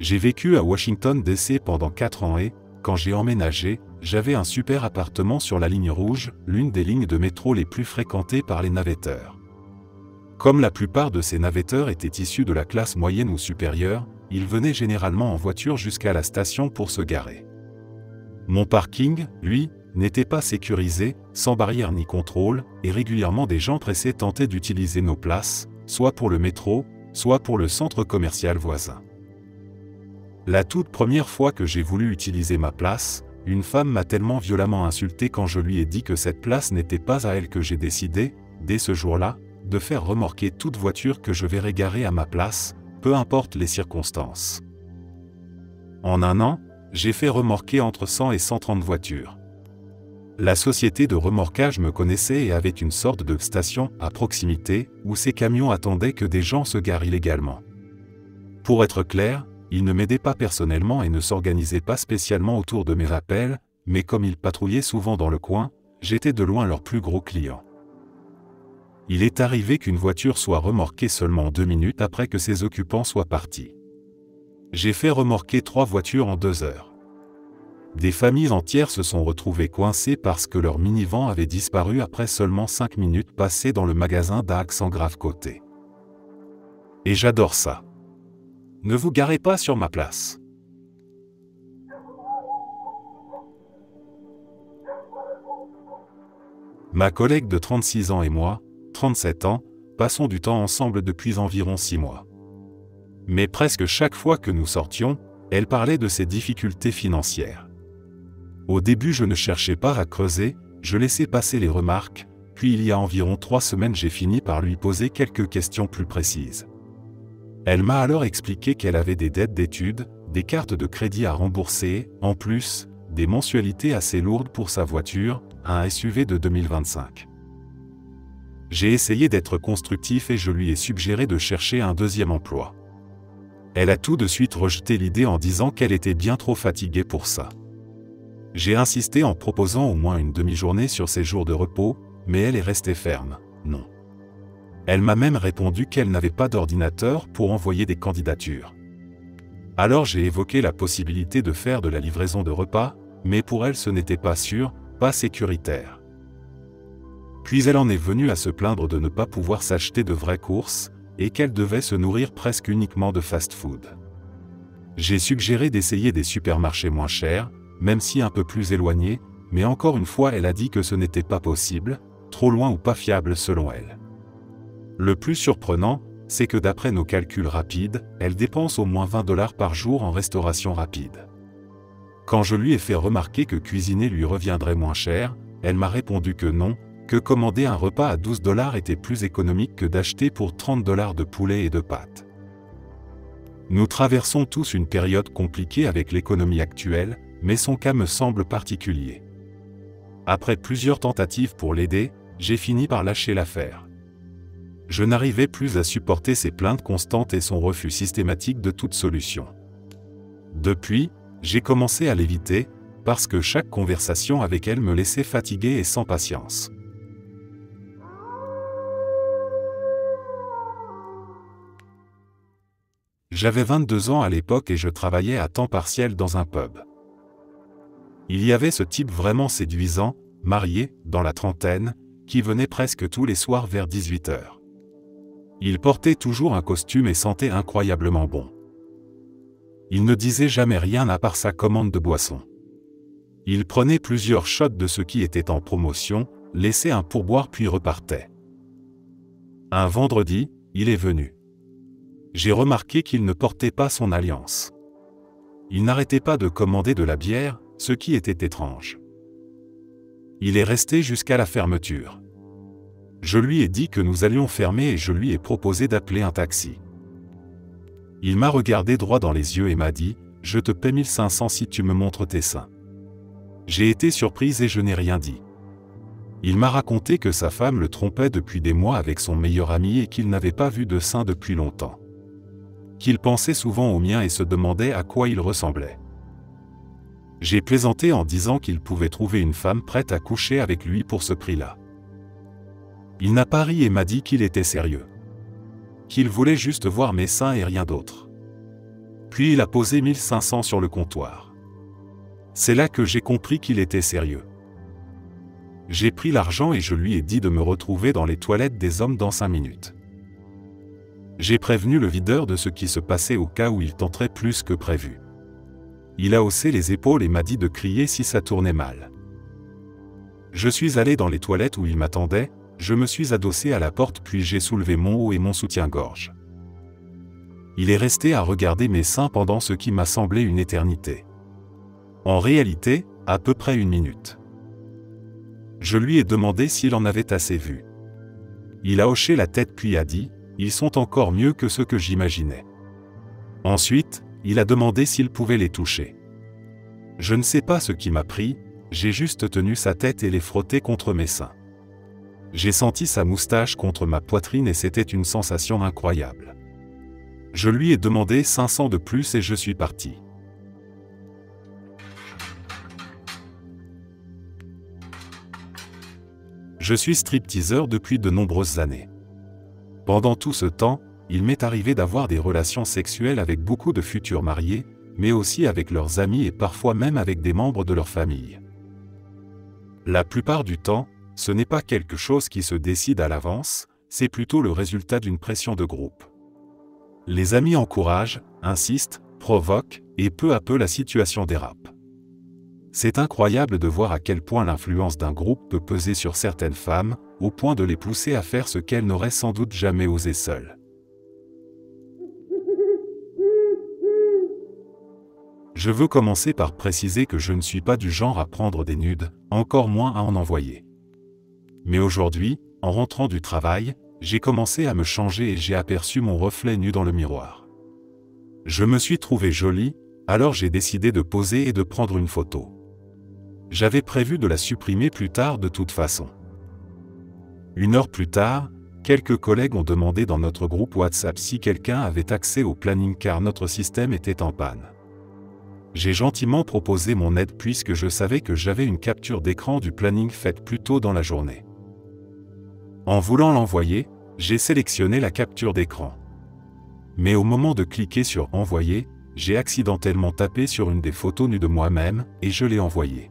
J'ai vécu à Washington DC pendant 4 ans et, quand j'ai emménagé, j'avais un super appartement sur la ligne rouge, l'une des lignes de métro les plus fréquentées par les navetteurs. Comme la plupart de ces navetteurs étaient issus de la classe moyenne ou supérieure, ils venaient généralement en voiture jusqu'à la station pour se garer. Mon parking, lui, n'était pas sécurisé, sans barrière ni contrôle, et régulièrement des gens pressés tentaient d'utiliser nos places, soit pour le métro, soit pour le centre commercial voisin. La toute première fois que j'ai voulu utiliser ma place, une femme m'a tellement violemment insulté quand je lui ai dit que cette place n'était pas à elle que j'ai décidé, dès ce jour-là, de faire remorquer toute voiture que je verrais garée à ma place, peu importe les circonstances. En un an, j'ai fait remorquer entre 100 et 130 voitures. La société de remorquage me connaissait et avait une sorte de station à proximité où ces camions attendaient que des gens se garent illégalement. Pour être clair, ils ne m'aidaient pas personnellement et ne s'organisaient pas spécialement autour de mes rappels, mais comme ils patrouillaient souvent dans le coin, j'étais de loin leur plus gros client. Il est arrivé qu'une voiture soit remorquée seulement 2 minutes après que ses occupants soient partis. J'ai fait remorquer 3 voitures en 2 heures. Des familles entières se sont retrouvées coincées parce que leur minivan avait disparu après seulement 5 minutes passées dans le magasin d'Axe en grave côté. Et j'adore ça. Ne vous garez pas sur ma place. Ma collègue de 36 ans et moi, 37 ans, passons du temps ensemble depuis environ 6 mois. Mais presque chaque fois que nous sortions, elle parlait de ses difficultés financières. Au début, je ne cherchais pas à creuser, je laissais passer les remarques, puis il y a environ 3 semaines, j'ai fini par lui poser quelques questions plus précises. Elle m'a alors expliqué qu'elle avait des dettes d'études, des cartes de crédit à rembourser, en plus, des mensualités assez lourdes pour sa voiture, un SUV de 2025. J'ai essayé d'être constructif et je lui ai suggéré de chercher un deuxième emploi. Elle a tout de suite rejeté l'idée en disant qu'elle était bien trop fatiguée pour ça. J'ai insisté en proposant au moins une demi-journée sur ses jours de repos, mais elle est restée ferme, non. Elle m'a même répondu qu'elle n'avait pas d'ordinateur pour envoyer des candidatures. Alors j'ai évoqué la possibilité de faire de la livraison de repas, mais pour elle ce n'était pas sûr, pas sécuritaire. Puis elle en est venue à se plaindre de ne pas pouvoir s'acheter de vraies courses, et qu'elle devait se nourrir presque uniquement de fast-food. J'ai suggéré d'essayer des supermarchés moins chers, même si un peu plus éloignés, mais encore une fois elle a dit que ce n'était pas possible, trop loin ou pas fiable selon elle. Le plus surprenant, c'est que d'après nos calculs rapides, elle dépense au moins 20 $ par jour en restauration rapide. Quand je lui ai fait remarquer que cuisiner lui reviendrait moins cher, elle m'a répondu que non, que commander un repas à 12 $ était plus économique que d'acheter pour 30 $ de poulet et de pâtes. Nous traversons tous une période compliquée avec l'économie actuelle, mais son cas me semble particulier. Après plusieurs tentatives pour l'aider, j'ai fini par lâcher l'affaire. Je n'arrivais plus à supporter ses plaintes constantes et son refus systématique de toute solution. Depuis, j'ai commencé à l'éviter, parce que chaque conversation avec elle me laissait fatigué et sans patience. J'avais 22 ans à l'époque et je travaillais à temps partiel dans un pub. Il y avait ce type vraiment séduisant, marié, dans la trentaine, qui venait presque tous les soirs vers 18 h. Il portait toujours un costume et sentait incroyablement bon. Il ne disait jamais rien à part sa commande de boisson. Il prenait plusieurs shots de ce qui était en promotion, laissait un pourboire puis repartait. Un vendredi, il est venu. J'ai remarqué qu'il ne portait pas son alliance. Il n'arrêtait pas de commander de la bière, ce qui était étrange. Il est resté jusqu'à la fermeture. Je lui ai dit que nous allions fermer et je lui ai proposé d'appeler un taxi. Il m'a regardé droit dans les yeux et m'a dit « Je te paie 1500 si tu me montres tes seins ». J'ai été surprise et je n'ai rien dit. Il m'a raconté que sa femme le trompait depuis des mois avec son meilleur ami et qu'il n'avait pas vu de seins depuis longtemps. Qu'il pensait souvent au mien et se demandait à quoi il ressemblait. J'ai plaisanté en disant qu'il pouvait trouver une femme prête à coucher avec lui pour ce prix-là. Il n'a pas ri et m'a dit qu'il était sérieux. Qu'il voulait juste voir mes seins et rien d'autre. Puis il a posé 1500 sur le comptoir. C'est là que j'ai compris qu'il était sérieux. J'ai pris l'argent et je lui ai dit de me retrouver dans les toilettes des hommes dans 5 minutes. J'ai prévenu le videur de ce qui se passait au cas où il tenterait plus que prévu. Il a haussé les épaules et m'a dit de crier si ça tournait mal. Je suis allé dans les toilettes où il m'attendait, je me suis adossé à la porte puis j'ai soulevé mon haut et mon soutien-gorge. Il est resté à regarder mes seins pendant ce qui m'a semblé une éternité. En réalité, à peu près 1 minute. Je lui ai demandé s'il en avait assez vu. Il a hoché la tête puis a dit « Ils sont encore mieux que ceux que j'imaginais ». Ensuite, il a demandé s'il pouvait les toucher. Je ne sais pas ce qui m'a pris, j'ai juste tenu sa tête et les frotté contre mes seins. J'ai senti sa moustache contre ma poitrine et c'était une sensation incroyable. Je lui ai demandé 500 de plus et je suis parti. Je suis stripteaseur depuis de nombreuses années. Pendant tout ce temps, il m'est arrivé d'avoir des relations sexuelles avec beaucoup de futurs mariés, mais aussi avec leurs amis et parfois même avec des membres de leur famille. La plupart du temps, ce n'est pas quelque chose qui se décide à l'avance, c'est plutôt le résultat d'une pression de groupe. Les amis encouragent, insistent, provoquent, et peu à peu la situation dérape. C'est incroyable de voir à quel point l'influence d'un groupe peut peser sur certaines femmes, au point de les pousser à faire ce qu'elles n'auraient sans doute jamais osé seules. Je veux commencer par préciser que je ne suis pas du genre à prendre des nudes, encore moins à en envoyer. Mais aujourd'hui, en rentrant du travail, j'ai commencé à me changer et j'ai aperçu mon reflet nu dans le miroir. Je me suis trouvé jolie, alors j'ai décidé de poser et de prendre une photo. J'avais prévu de la supprimer plus tard de toute façon. 1 heure plus tard, quelques collègues ont demandé dans notre groupe WhatsApp si quelqu'un avait accès au planning car notre système était en panne. J'ai gentiment proposé mon aide puisque je savais que j'avais une capture d'écran du planning faite plus tôt dans la journée. En voulant l'envoyer, j'ai sélectionné la capture d'écran. Mais au moment de cliquer sur « Envoyer », j'ai accidentellement tapé sur une des photos nues de moi-même et je l'ai envoyée.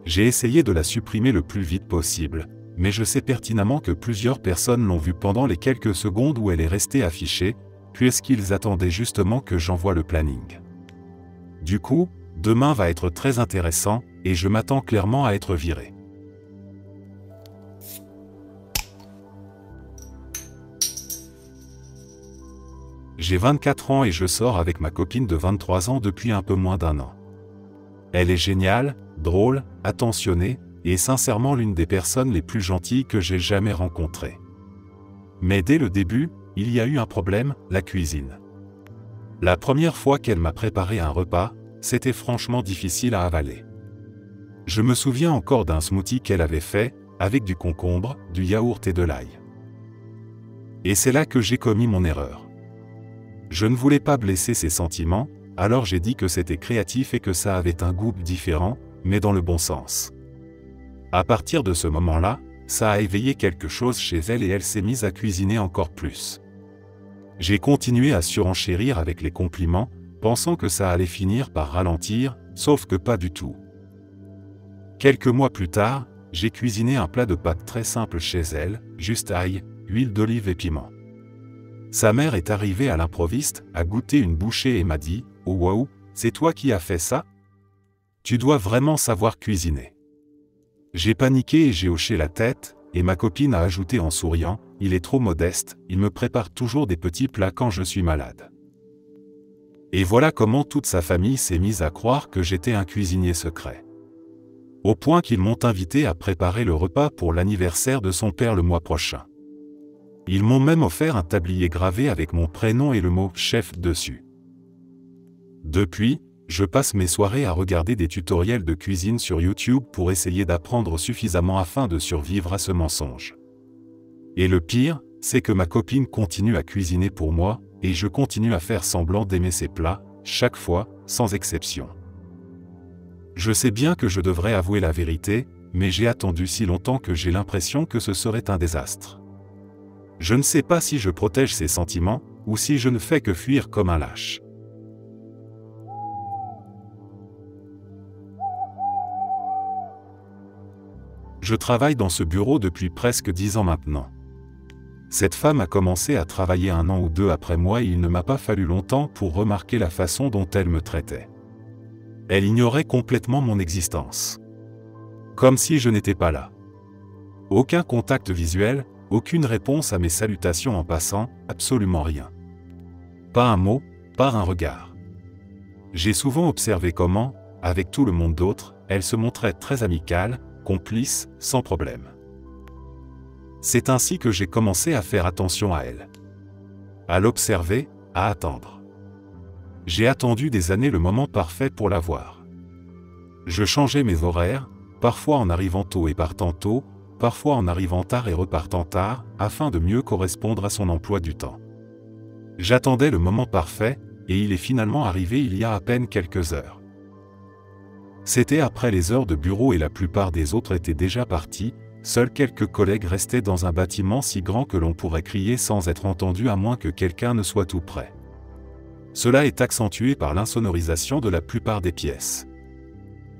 J'ai essayé de la supprimer le plus vite possible, mais je sais pertinemment que plusieurs personnes l'ont vue pendant les quelques secondes où elle est restée affichée, puisqu'ils attendaient justement que j'envoie le planning. Du coup, demain va être très intéressant, et je m'attends clairement à être viré. J'ai 24 ans et je sors avec ma copine de 23 ans depuis un peu moins d'1 an. Elle est géniale, drôle, attentionnée, et sincèrement l'une des personnes les plus gentilles que j'ai jamais rencontrées. Mais dès le début, il y a eu un problème, la cuisine. La première fois qu'elle m'a préparé un repas, c'était franchement difficile à avaler. Je me souviens encore d'un smoothie qu'elle avait fait, avec du concombre, du yaourt et de l'ail. Et c'est là que j'ai commis mon erreur. Je ne voulais pas blesser ses sentiments, alors j'ai dit que c'était créatif et que ça avait un goût différent, mais dans le bon sens. À partir de ce moment-là, ça a éveillé quelque chose chez elle et elle s'est mise à cuisiner encore plus. J'ai continué à surenchérir avec les compliments, pensant que ça allait finir par ralentir, sauf que pas du tout. Quelques mois plus tard, j'ai cuisiné un plat de pâtes très simple chez elle, juste ail, huile d'olive et piment. Sa mère est arrivée à l'improviste, a goûté une bouchée et m'a dit « Oh waouh, c'est toi qui as fait ça? Tu dois vraiment savoir cuisiner. » J'ai paniqué et j'ai hoché la tête, et ma copine a ajouté en souriant « Il est trop modeste, il me prépare toujours des petits plats quand je suis malade. » Et voilà comment toute sa famille s'est mise à croire que j'étais un cuisinier secret. Au point qu'ils m'ont invité à préparer le repas pour l'anniversaire de son père le mois prochain. Ils m'ont même offert un tablier gravé avec mon prénom et le mot « chef » dessus. Depuis, je passe mes soirées à regarder des tutoriels de cuisine sur YouTube pour essayer d'apprendre suffisamment afin de survivre à ce mensonge. Et le pire, c'est que ma copine continue à cuisiner pour moi, et je continue à faire semblant d'aimer ses plats, chaque fois, sans exception. Je sais bien que je devrais avouer la vérité, mais j'ai attendu si longtemps que j'ai l'impression que ce serait un désastre. Je ne sais pas si je protège ses sentiments, ou si je ne fais que fuir comme un lâche. Je travaille dans ce bureau depuis presque 10 ans maintenant. Cette femme a commencé à travailler 1 an ou 2 après moi et il ne m'a pas fallu longtemps pour remarquer la façon dont elle me traitait. Elle ignorait complètement mon existence. Comme si je n'étais pas là. Aucun contact visuel, aucune réponse à mes salutations en passant, absolument rien. Pas un mot, pas un regard. J'ai souvent observé comment, avec tout le monde d'autre, elle se montrait très amicale, complice, sans problème. C'est ainsi que j'ai commencé à faire attention à elle. À l'observer, à attendre. J'ai attendu des années le moment parfait pour la voir. Je changeais mes horaires, parfois en arrivant tôt et partant tôt, parfois en arrivant tard et repartant tard, afin de mieux correspondre à son emploi du temps. J'attendais le moment parfait, et il est finalement arrivé il y a à peine quelques heures. C'était après les heures de bureau et la plupart des autres étaient déjà partis, seuls quelques collègues restaient dans un bâtiment si grand que l'on pourrait crier sans être entendu à moins que quelqu'un ne soit tout près. Cela est accentué par l'insonorisation de la plupart des pièces.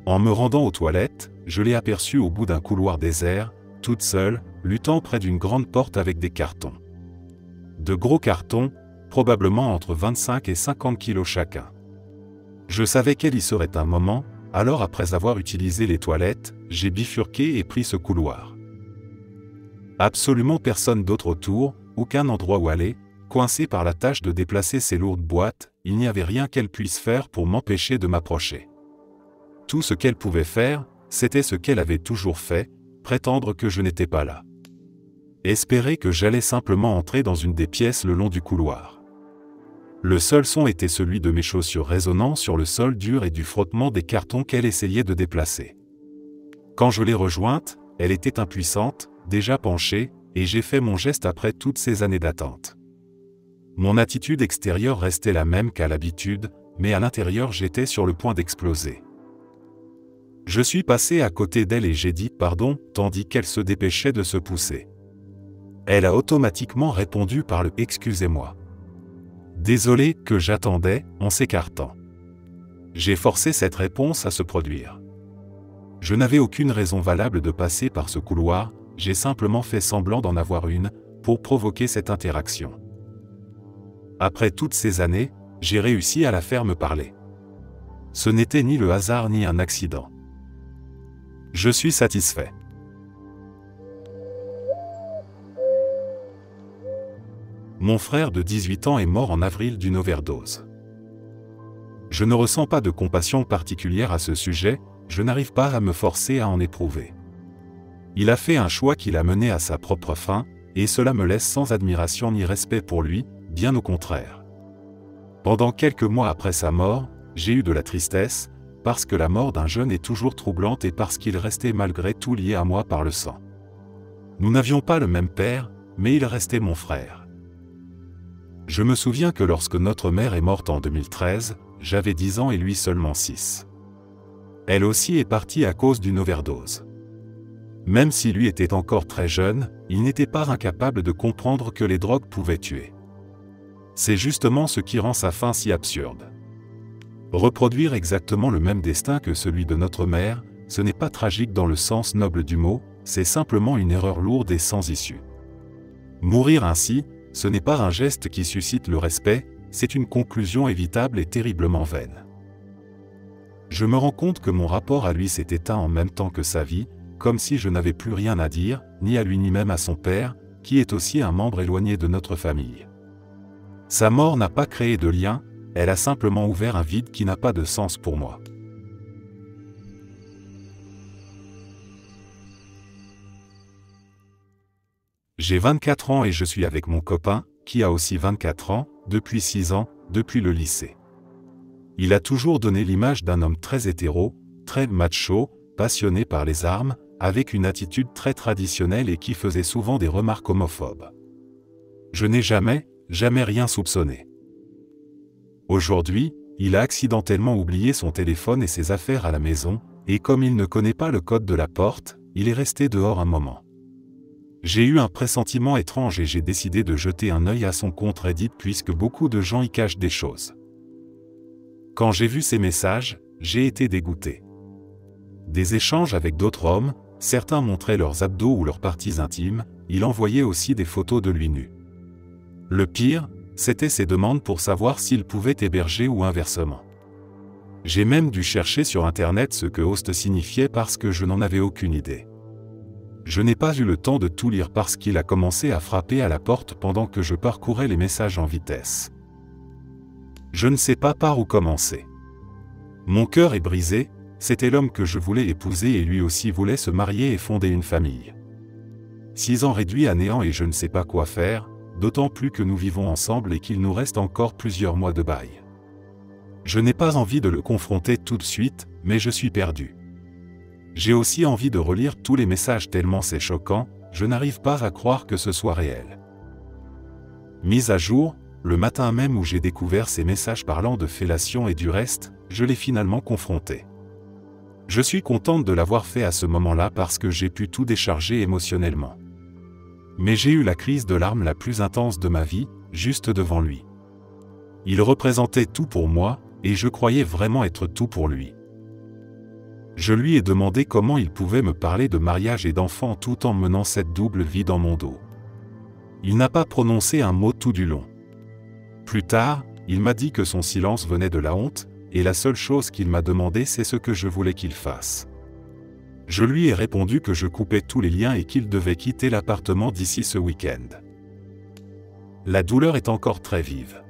En me rendant aux toilettes, je l'ai aperçue au bout d'un couloir désert, toute seule, luttant près d'une grande porte avec des cartons. De gros cartons, probablement entre 25 et 50 kilos chacun. Je savais qu'elle y serait un moment, Alors après avoir utilisé les toilettes, j'ai bifurqué et pris ce couloir. Absolument personne d'autre autour, aucun endroit où aller, coincé par la tâche de déplacer ces lourdes boîtes, il n'y avait rien qu'elle puisse faire pour m'empêcher de m'approcher. Tout ce qu'elle pouvait faire, c'était ce qu'elle avait toujours fait, prétendre que je n'étais pas là. Espérer que j'allais simplement entrer dans une des pièces le long du couloir. Le seul son était celui de mes chaussures résonnant sur le sol dur et du frottement des cartons qu'elle essayait de déplacer. Quand je l'ai rejointe, elle était impuissante, déjà penchée, et j'ai fait mon geste après toutes ces années d'attente. Mon attitude extérieure restait la même qu'à l'habitude, mais à l'intérieur j'étais sur le point d'exploser. Je suis passé à côté d'elle et j'ai dit « pardon » tandis qu'elle se dépêchait de se pousser. Elle a automatiquement répondu par le « excusez-moi ». Désolé que j'attendais, en s'écartant. J'ai forcé cette réponse à se produire. Je n'avais aucune raison valable de passer par ce couloir, j'ai simplement fait semblant d'en avoir une, pour provoquer cette interaction. Après toutes ces années, j'ai réussi à la faire me parler. Ce n'était ni le hasard ni un accident. Je suis satisfait. Mon frère de 18 ans est mort en avril d'une overdose. Je ne ressens pas de compassion particulière à ce sujet, je n'arrive pas à me forcer à en éprouver. Il a fait un choix qui l'a mené à sa propre fin, et cela me laisse sans admiration ni respect pour lui, bien au contraire. Pendant quelques mois après sa mort, j'ai eu de la tristesse, parce que la mort d'un jeune est toujours troublante et parce qu'il restait malgré tout lié à moi par le sang. Nous n'avions pas le même père, mais il restait mon frère. Je me souviens que lorsque notre mère est morte en 2013, j'avais 10 ans et lui seulement 6. Elle aussi est partie à cause d'une overdose. Même si lui était encore très jeune, il n'était pas incapable de comprendre que les drogues pouvaient tuer. C'est justement ce qui rend sa fin si absurde. Reproduire exactement le même destin que celui de notre mère, ce n'est pas tragique dans le sens noble du mot, c'est simplement une erreur lourde et sans issue. Mourir ainsi, ce n'est pas un geste qui suscite le respect, c'est une conclusion évitable et terriblement vaine. Je me rends compte que mon rapport à lui s'est éteint en même temps que sa vie, comme si je n'avais plus rien à dire, ni à lui ni même à son père, qui est aussi un membre éloigné de notre famille. Sa mort n'a pas créé de lien, elle a simplement ouvert un vide qui n'a pas de sens pour moi. J'ai 24 ans et je suis avec mon copain, qui a aussi 24 ans, depuis 6 ans, depuis le lycée. Il a toujours donné l'image d'un homme très hétéro, très macho, passionné par les armes, avec une attitude très traditionnelle et qui faisait souvent des remarques homophobes. Je n'ai jamais rien soupçonné. Aujourd'hui, il a accidentellement oublié son téléphone et ses affaires à la maison, et comme il ne connaît pas le code de la porte, il est resté dehors un moment. J'ai eu un pressentiment étrange et j'ai décidé de jeter un œil à son compte Reddit puisque beaucoup de gens y cachent des choses. Quand j'ai vu ces messages, j'ai été dégoûté. Des échanges avec d'autres hommes, certains montraient leurs abdos ou leurs parties intimes, il envoyait aussi des photos de lui nu. Le pire, c'était ses demandes pour savoir s'il pouvait héberger ou inversement. J'ai même dû chercher sur internet ce que host signifiait parce que je n'en avais aucune idée. Je n'ai pas eu le temps de tout lire parce qu'il a commencé à frapper à la porte pendant que je parcourais les messages en vitesse. Je ne sais pas par où commencer. Mon cœur est brisé, c'était l'homme que je voulais épouser et lui aussi voulait se marier et fonder une famille. 6 ans réduits à néant et je ne sais pas quoi faire, d'autant plus que nous vivons ensemble et qu'il nous reste encore plusieurs mois de bail. Je n'ai pas envie de le confronter tout de suite, mais je suis perdu. J'ai aussi envie de relire tous les messages tellement c'est choquant, je n'arrive pas à croire que ce soit réel. Mise à jour, le matin même où j'ai découvert ces messages parlant de fellation et du reste, je l'ai finalement confronté. Je suis contente de l'avoir fait à ce moment-là parce que j'ai pu tout décharger émotionnellement. Mais j'ai eu la crise de larmes la plus intense de ma vie, juste devant lui. Il représentait tout pour moi, et je croyais vraiment être tout pour lui. Je lui ai demandé comment il pouvait me parler de mariage et d'enfants tout en menant cette double vie dans mon dos. Il n'a pas prononcé un mot tout du long. Plus tard, il m'a dit que son silence venait de la honte, et la seule chose qu'il m'a demandé c'est ce que je voulais qu'il fasse. Je lui ai répondu que je coupais tous les liens et qu'il devait quitter l'appartement d'ici ce week-end. La douleur est encore très vive.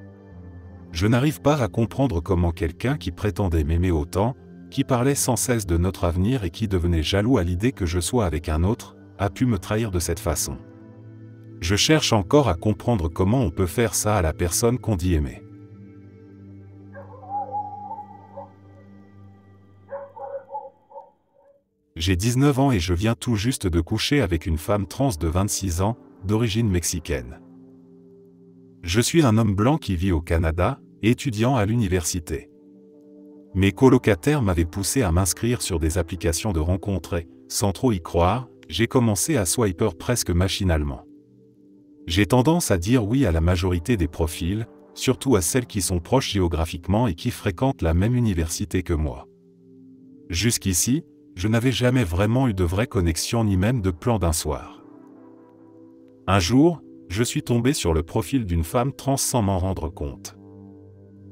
Je n'arrive pas à comprendre comment quelqu'un qui prétendait m'aimer autant, qui parlait sans cesse de notre avenir et qui devenait jaloux à l'idée que je sois avec un autre, a pu me trahir de cette façon. Je cherche encore à comprendre comment on peut faire ça à la personne qu'on dit aimer. J'ai 19 ans et je viens tout juste de coucher avec une femme trans de 26 ans, d'origine mexicaine. Je suis un homme blanc qui vit au Canada, étudiant à l'université. Mes colocataires m'avaient poussé à m'inscrire sur des applications de rencontres et, sans trop y croire, j'ai commencé à swiper presque machinalement. J'ai tendance à dire oui à la majorité des profils, surtout à celles qui sont proches géographiquement et qui fréquentent la même université que moi. Jusqu'ici, je n'avais jamais vraiment eu de vraie connexion ni même de plan d'un soir. Un jour, je suis tombé sur le profil d'une femme trans sans m'en rendre compte.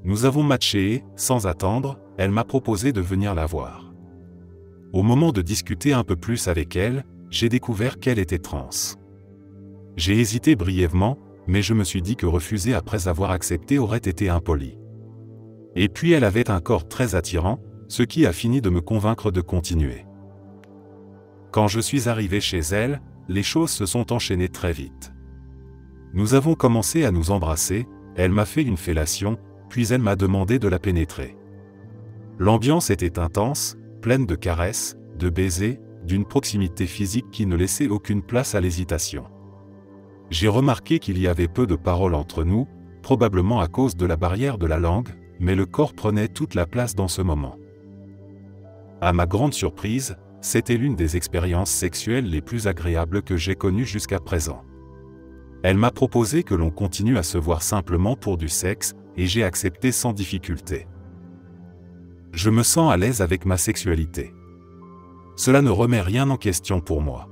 Nous avons matché et, sans attendre, elle m'a proposé de venir la voir. Au moment de discuter un peu plus avec elle, j'ai découvert qu'elle était trans. J'ai hésité brièvement, mais je me suis dit que refuser après avoir accepté aurait été impoli. Et puis elle avait un corps très attirant, ce qui a fini de me convaincre de continuer. Quand je suis arrivé chez elle, les choses se sont enchaînées très vite. Nous avons commencé à nous embrasser, elle m'a fait une fellation, puis elle m'a demandé de la pénétrer. L'ambiance était intense, pleine de caresses, de baisers, d'une proximité physique qui ne laissait aucune place à l'hésitation. J'ai remarqué qu'il y avait peu de paroles entre nous, probablement à cause de la barrière de la langue, mais le corps prenait toute la place dans ce moment. À ma grande surprise, c'était l'une des expériences sexuelles les plus agréables que j'ai connues jusqu'à présent. Elle m'a proposé que l'on continue à se voir simplement pour du sexe, et j'ai accepté sans difficulté. Je me sens à l'aise avec ma sexualité. Cela ne remet rien en question pour moi.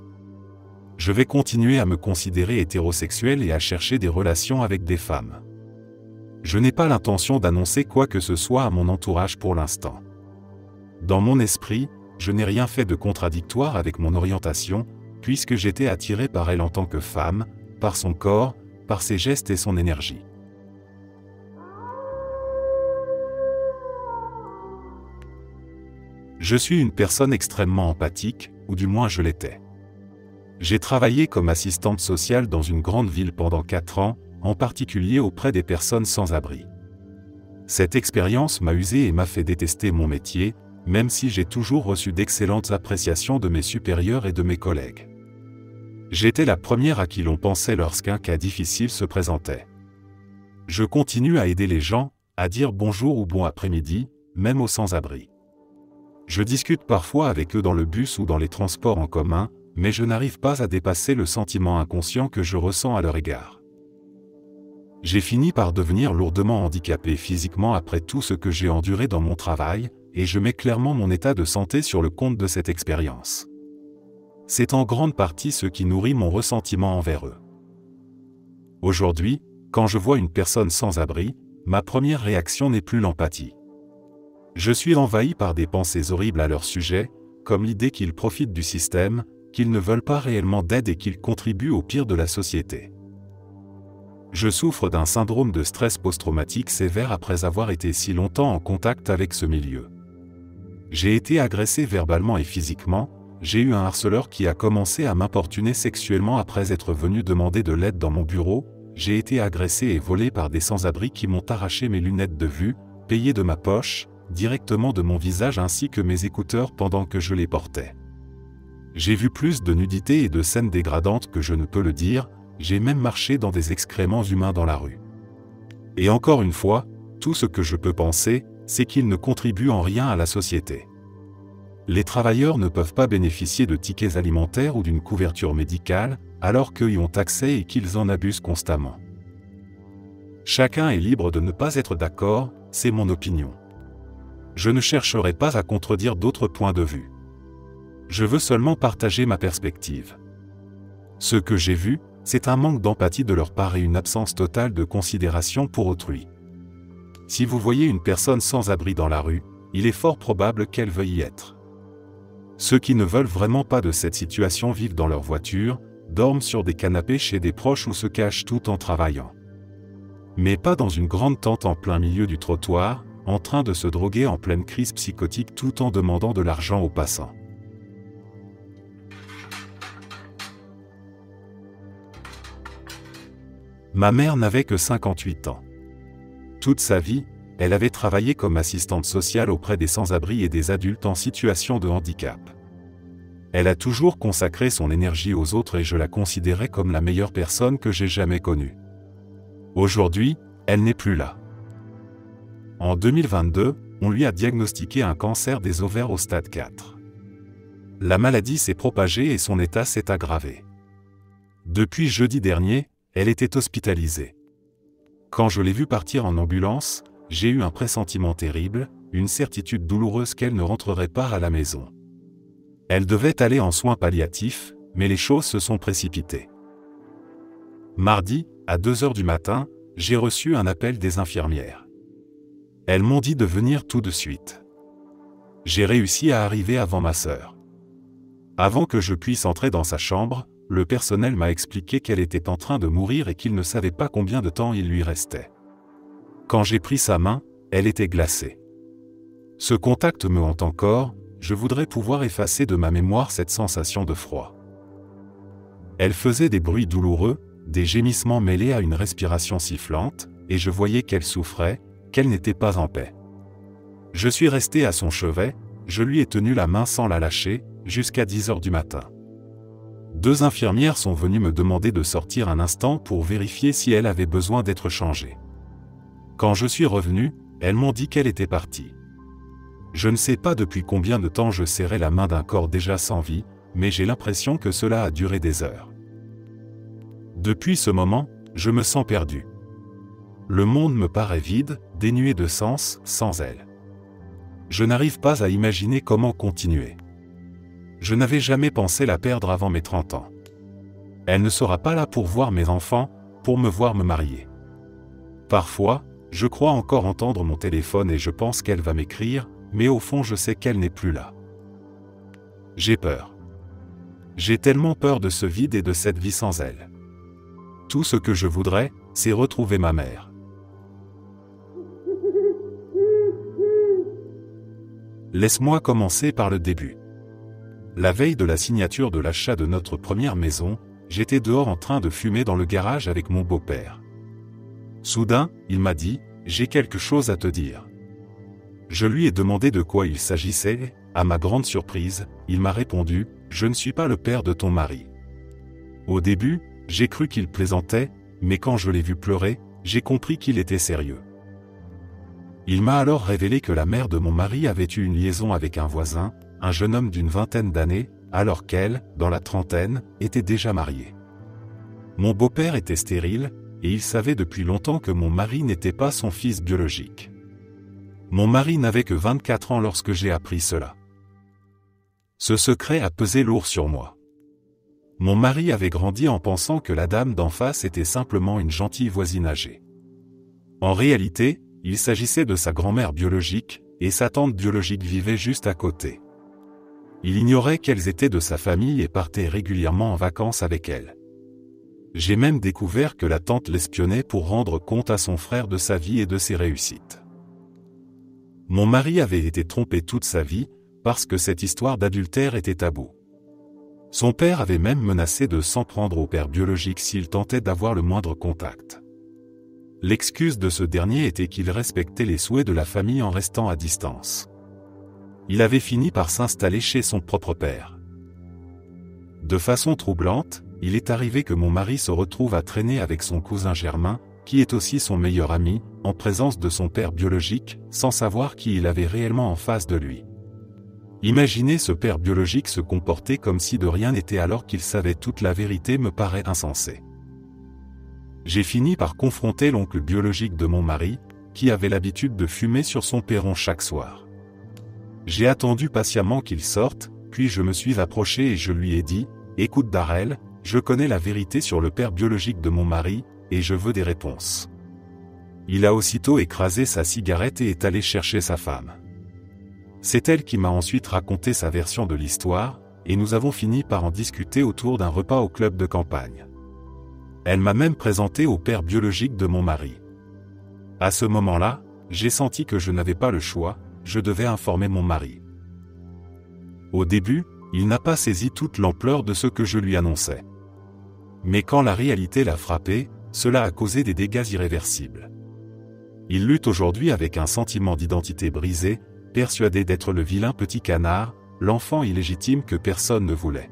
Je vais continuer à me considérer hétérosexuel et à chercher des relations avec des femmes. Je n'ai pas l'intention d'annoncer quoi que ce soit à mon entourage pour l'instant. Dans mon esprit, je n'ai rien fait de contradictoire avec mon orientation, puisque j'étais attiré par elle en tant que femme, par son corps, par ses gestes et son énergie. Je suis une personne extrêmement empathique, ou du moins je l'étais. J'ai travaillé comme assistante sociale dans une grande ville pendant 4 ans, en particulier auprès des personnes sans abri. Cette expérience m'a usé et m'a fait détester mon métier, même si j'ai toujours reçu d'excellentes appréciations de mes supérieurs et de mes collègues. J'étais la première à qui l'on pensait lorsqu'un cas difficile se présentait. Je continue à aider les gens, à dire bonjour ou bon après-midi, même aux sans-abri. Je discute parfois avec eux dans le bus ou dans les transports en commun, mais je n'arrive pas à dépasser le sentiment inconscient que je ressens à leur égard. J'ai fini par devenir lourdement handicapé physiquement après tout ce que j'ai enduré dans mon travail, et je mets clairement mon état de santé sur le compte de cette expérience. C'est en grande partie ce qui nourrit mon ressentiment envers eux. Aujourd'hui, quand je vois une personne sans abri, ma première réaction n'est plus l'empathie. Je suis envahi par des pensées horribles à leur sujet, comme l'idée qu'ils profitent du système, qu'ils ne veulent pas réellement d'aide et qu'ils contribuent au pire de la société. Je souffre d'un syndrome de stress post-traumatique sévère après avoir été si longtemps en contact avec ce milieu. J'ai été agressé verbalement et physiquement, j'ai eu un harceleur qui a commencé à m'importuner sexuellement après être venu demander de l'aide dans mon bureau, j'ai été agressé et volé par des sans-abri qui m'ont arraché mes lunettes de vue, payées de ma poche, directement de mon visage ainsi que mes écouteurs pendant que je les portais. J'ai vu plus de nudité et de scènes dégradantes que je ne peux le dire, j'ai même marché dans des excréments humains dans la rue. Et encore une fois, tout ce que je peux penser, c'est qu'ils ne contribuent en rien à la société. Les travailleurs ne peuvent pas bénéficier de tickets alimentaires ou d'une couverture médicale, alors qu'eux y ont accès et qu'ils en abusent constamment. Chacun est libre de ne pas être d'accord, c'est mon opinion. Je ne chercherai pas à contredire d'autres points de vue. Je veux seulement partager ma perspective. Ce que j'ai vu, c'est un manque d'empathie de leur part et une absence totale de considération pour autrui. Si vous voyez une personne sans abri dans la rue, il est fort probable qu'elle veuille y être. Ceux qui ne veulent vraiment pas de cette situation vivent dans leur voiture, dorment sur des canapés chez des proches ou se cachent tout en travaillant. Mais pas dans une grande tente en plein milieu du trottoir, en train de se droguer en pleine crise psychotique tout en demandant de l'argent aux passants. Ma mère n'avait que 58 ans. Toute sa vie, elle avait travaillé comme assistante sociale auprès des sans-abri et des adultes en situation de handicap. Elle a toujours consacré son énergie aux autres et je la considérais comme la meilleure personne que j'ai jamais connue. Aujourd'hui, elle n'est plus là. En 2022, on lui a diagnostiqué un cancer des ovaires au stade 4. La maladie s'est propagée et son état s'est aggravé. Depuis jeudi dernier, elle était hospitalisée. Quand je l'ai vue partir en ambulance, j'ai eu un pressentiment terrible, une certitude douloureuse qu'elle ne rentrerait pas à la maison. Elle devait aller en soins palliatifs, mais les choses se sont précipitées. Mardi, à 2h du matin, j'ai reçu un appel des infirmières. Elles m'ont dit de venir tout de suite. J'ai réussi à arriver avant ma sœur. Avant que je puisse entrer dans sa chambre, le personnel m'a expliqué qu'elle était en train de mourir et qu'il ne savait pas combien de temps il lui restait. Quand j'ai pris sa main, elle était glacée. Ce contact me hante encore, je voudrais pouvoir effacer de ma mémoire cette sensation de froid. Elle faisait des bruits douloureux, des gémissements mêlés à une respiration sifflante, et je voyais qu'elle souffrait, qu'elle n'était pas en paix. Je suis resté à son chevet, je lui ai tenu la main sans la lâcher, jusqu'à 10h du matin. 2 infirmières sont venues me demander de sortir un instant pour vérifier si elle avait besoin d'être changée. Quand je suis revenu, elles m'ont dit qu'elle était partie. Je ne sais pas depuis combien de temps je serrais la main d'un corps déjà sans vie, mais j'ai l'impression que cela a duré des heures. Depuis ce moment, je me sens perdu. Le monde me paraît vide, dénué de sens, sans elle. Je n'arrive pas à imaginer comment continuer. Je n'avais jamais pensé la perdre avant mes 30 ans. Elle ne sera pas là pour voir mes enfants, pour me voir me marier. Parfois, je crois encore entendre mon téléphone et je pense qu'elle va m'écrire, mais au fond je sais qu'elle n'est plus là. J'ai peur. J'ai tellement peur de ce vide et de cette vie sans elle. Tout ce que je voudrais, c'est retrouver ma mère. Laisse-moi commencer par le début. La veille de la signature de l'achat de notre première maison, j'étais dehors en train de fumer dans le garage avec mon beau-père. Soudain, il m'a dit « J'ai quelque chose à te dire ». Je lui ai demandé de quoi il s'agissait, à ma grande surprise, il m'a répondu « Je ne suis pas le père de ton mari ». Au début, j'ai cru qu'il plaisantait, mais quand je l'ai vu pleurer, j'ai compris qu'il était sérieux. Il m'a alors révélé que la mère de mon mari avait eu une liaison avec un voisin, un jeune homme d'une vingtaine d'années, alors qu'elle, dans la trentaine, était déjà mariée. Mon beau-père était stérile, et il savait depuis longtemps que mon mari n'était pas son fils biologique. Mon mari n'avait que 24 ans lorsque j'ai appris cela. Ce secret a pesé lourd sur moi. Mon mari avait grandi en pensant que la dame d'en face était simplement une gentille voisine âgée. En réalité, il s'agissait de sa grand-mère biologique, et sa tante biologique vivait juste à côté. Il ignorait qu'elles étaient de sa famille et partait régulièrement en vacances avec elle. J'ai même découvert que la tante l'espionnait pour rendre compte à son frère de sa vie et de ses réussites. Mon mari avait été trompé toute sa vie, parce que cette histoire d'adultère était taboue. Son père avait même menacé de s'en prendre au père biologique s'il tentait d'avoir le moindre contact. L'excuse de ce dernier était qu'il respectait les souhaits de la famille en restant à distance. Il avait fini par s'installer chez son propre père. De façon troublante, il est arrivé que mon mari se retrouve à traîner avec son cousin Germain, qui est aussi son meilleur ami, en présence de son père biologique, sans savoir qui il avait réellement en face de lui. Imaginer ce père biologique se comporter comme si de rien n'était alors qu'il savait toute la vérité me paraît insensé. J'ai fini par confronter l'oncle biologique de mon mari, qui avait l'habitude de fumer sur son perron chaque soir. J'ai attendu patiemment qu'il sorte, puis je me suis approché et je lui ai dit « Écoute Darrell, je connais la vérité sur le père biologique de mon mari, et je veux des réponses. il a aussitôt écrasé sa cigarette et est allé chercher sa femme. C'est elle qui m'a ensuite raconté sa version de l'histoire, et nous avons fini par en discuter autour d'un repas au club de campagne. Elle m'a même présenté au père biologique de mon mari. À ce moment-là, j'ai senti que je n'avais pas le choix, je devais informer mon mari. Au début, il n'a pas saisi toute l'ampleur de ce que je lui annonçais. Mais quand la réalité l'a frappé, cela a causé des dégâts irréversibles. Il lutte aujourd'hui avec un sentiment d'identité brisé, persuadé d'être le vilain petit canard, l'enfant illégitime que personne ne voulait.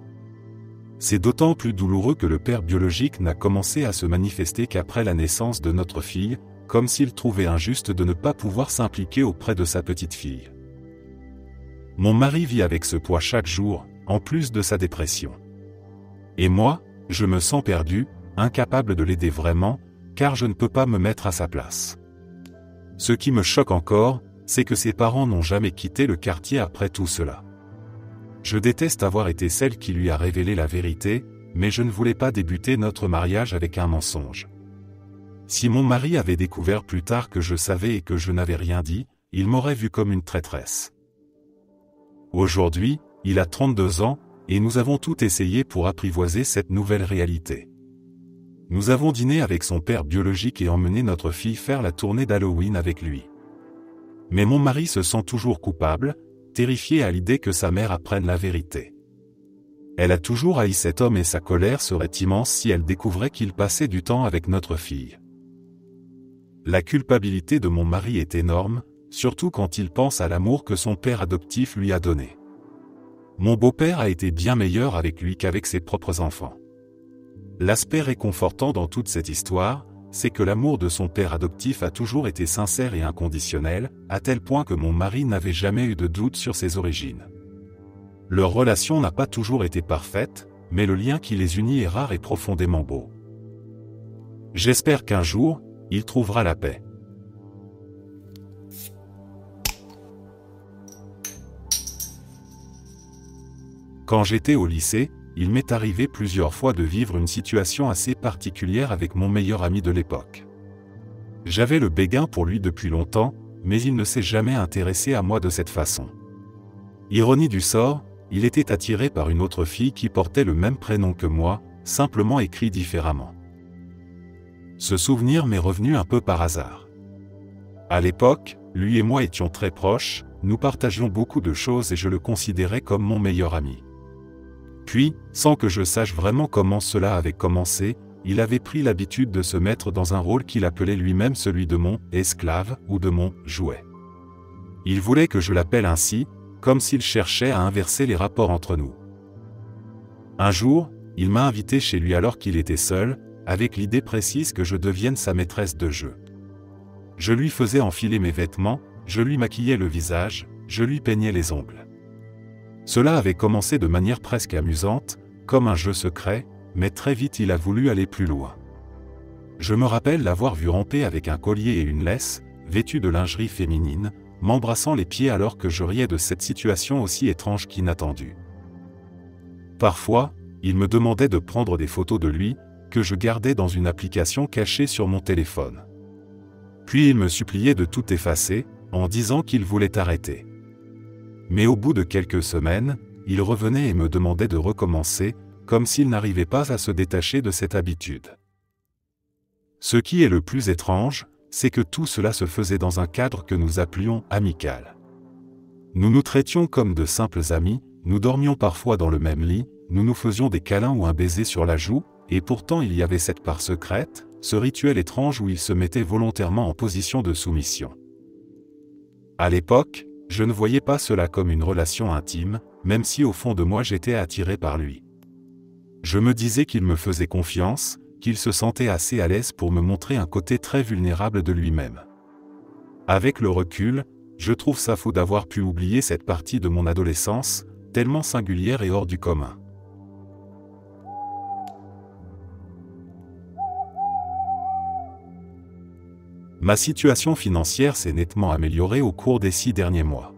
C'est d'autant plus douloureux que le père biologique n'a commencé à se manifester qu'après la naissance de notre fille, comme s'il trouvait injuste de ne pas pouvoir s'impliquer auprès de sa petite fille. Mon mari vit avec ce poids chaque jour, en plus de sa dépression. Et moi, je me sens perdu, incapable de l'aider vraiment, car je ne peux pas me mettre à sa place. Ce qui me choque encore, c'est que ses parents n'ont jamais quitté le quartier après tout cela. Je déteste avoir été celle qui lui a révélé la vérité, mais je ne voulais pas débuter notre mariage avec un mensonge. Si mon mari avait découvert plus tard que je savais et que je n'avais rien dit, il m'aurait vu comme une traîtresse. Aujourd'hui, il a 32 ans, et nous avons tout essayé pour apprivoiser cette nouvelle réalité. Nous avons dîné avec son père biologique et emmené notre fille faire la tournée d'Halloween avec lui. Mais mon mari se sent toujours coupable, terrifié à l'idée que sa mère apprenne la vérité. Elle a toujours haï cet homme et sa colère serait immense si elle découvrait qu'il passait du temps avec notre fille. La culpabilité de mon mari est énorme, surtout quand il pense à l'amour que son père adoptif lui a donné. Mon beau-père a été bien meilleur avec lui qu'avec ses propres enfants. L'aspect réconfortant dans toute cette histoire, c'est que l'amour de son père adoptif a toujours été sincère et inconditionnel, à tel point que mon mari n'avait jamais eu de doute sur ses origines. Leur relation n'a pas toujours été parfaite, mais le lien qui les unit est rare et profondément beau. J'espère qu'un jour, il trouvera la paix. Quand j'étais au lycée, il m'est arrivé plusieurs fois de vivre une situation assez particulière avec mon meilleur ami de l'époque. J'avais le béguin pour lui depuis longtemps, mais il ne s'est jamais intéressé à moi de cette façon. Ironie du sort, il était attiré par une autre fille qui portait le même prénom que moi, simplement écrit différemment. Ce souvenir m'est revenu un peu par hasard. À l'époque, lui et moi étions très proches, nous partagions beaucoup de choses et je le considérais comme mon meilleur ami. Puis, sans que je sache vraiment comment cela avait commencé, il avait pris l'habitude de se mettre dans un rôle qu'il appelait lui-même celui de mon « esclave » ou de mon « jouet ». Il voulait que je l'appelle ainsi, comme s'il cherchait à inverser les rapports entre nous. Un jour, il m'a invité chez lui alors qu'il était seul, avec l'idée précise que je devienne sa maîtresse de jeu. Je lui faisais enfiler mes vêtements, je lui maquillais le visage, je lui peignais les ongles. Cela avait commencé de manière presque amusante, comme un jeu secret, mais très vite il a voulu aller plus loin. Je me rappelle l'avoir vu ramper avec un collier et une laisse, vêtu de lingerie féminine, m'embrassant les pieds alors que je riais de cette situation aussi étrange qu'inattendue. Parfois, il me demandait de prendre des photos de lui, que je gardais dans une application cachée sur mon téléphone. Puis il me suppliait de tout effacer, en disant qu'il voulait arrêter. Mais au bout de quelques semaines, il revenait et me demandait de recommencer, comme s'il n'arrivait pas à se détacher de cette habitude. Ce qui est le plus étrange, c'est que tout cela se faisait dans un cadre que nous appelions amical. Nous nous traitions comme de simples amis, nous dormions parfois dans le même lit, nous nous faisions des câlins ou un baiser sur la joue, et pourtant il y avait cette part secrète, ce rituel étrange où il se mettait volontairement en position de soumission. À l'époque, je ne voyais pas cela comme une relation intime, même si au fond de moi j'étais attiré par lui. Je me disais qu'il me faisait confiance, qu'il se sentait assez à l'aise pour me montrer un côté très vulnérable de lui-même. Avec le recul, je trouve ça fou d'avoir pu oublier cette partie de mon adolescence, tellement singulière et hors du commun. Ma situation financière s'est nettement améliorée au cours des 6 derniers mois.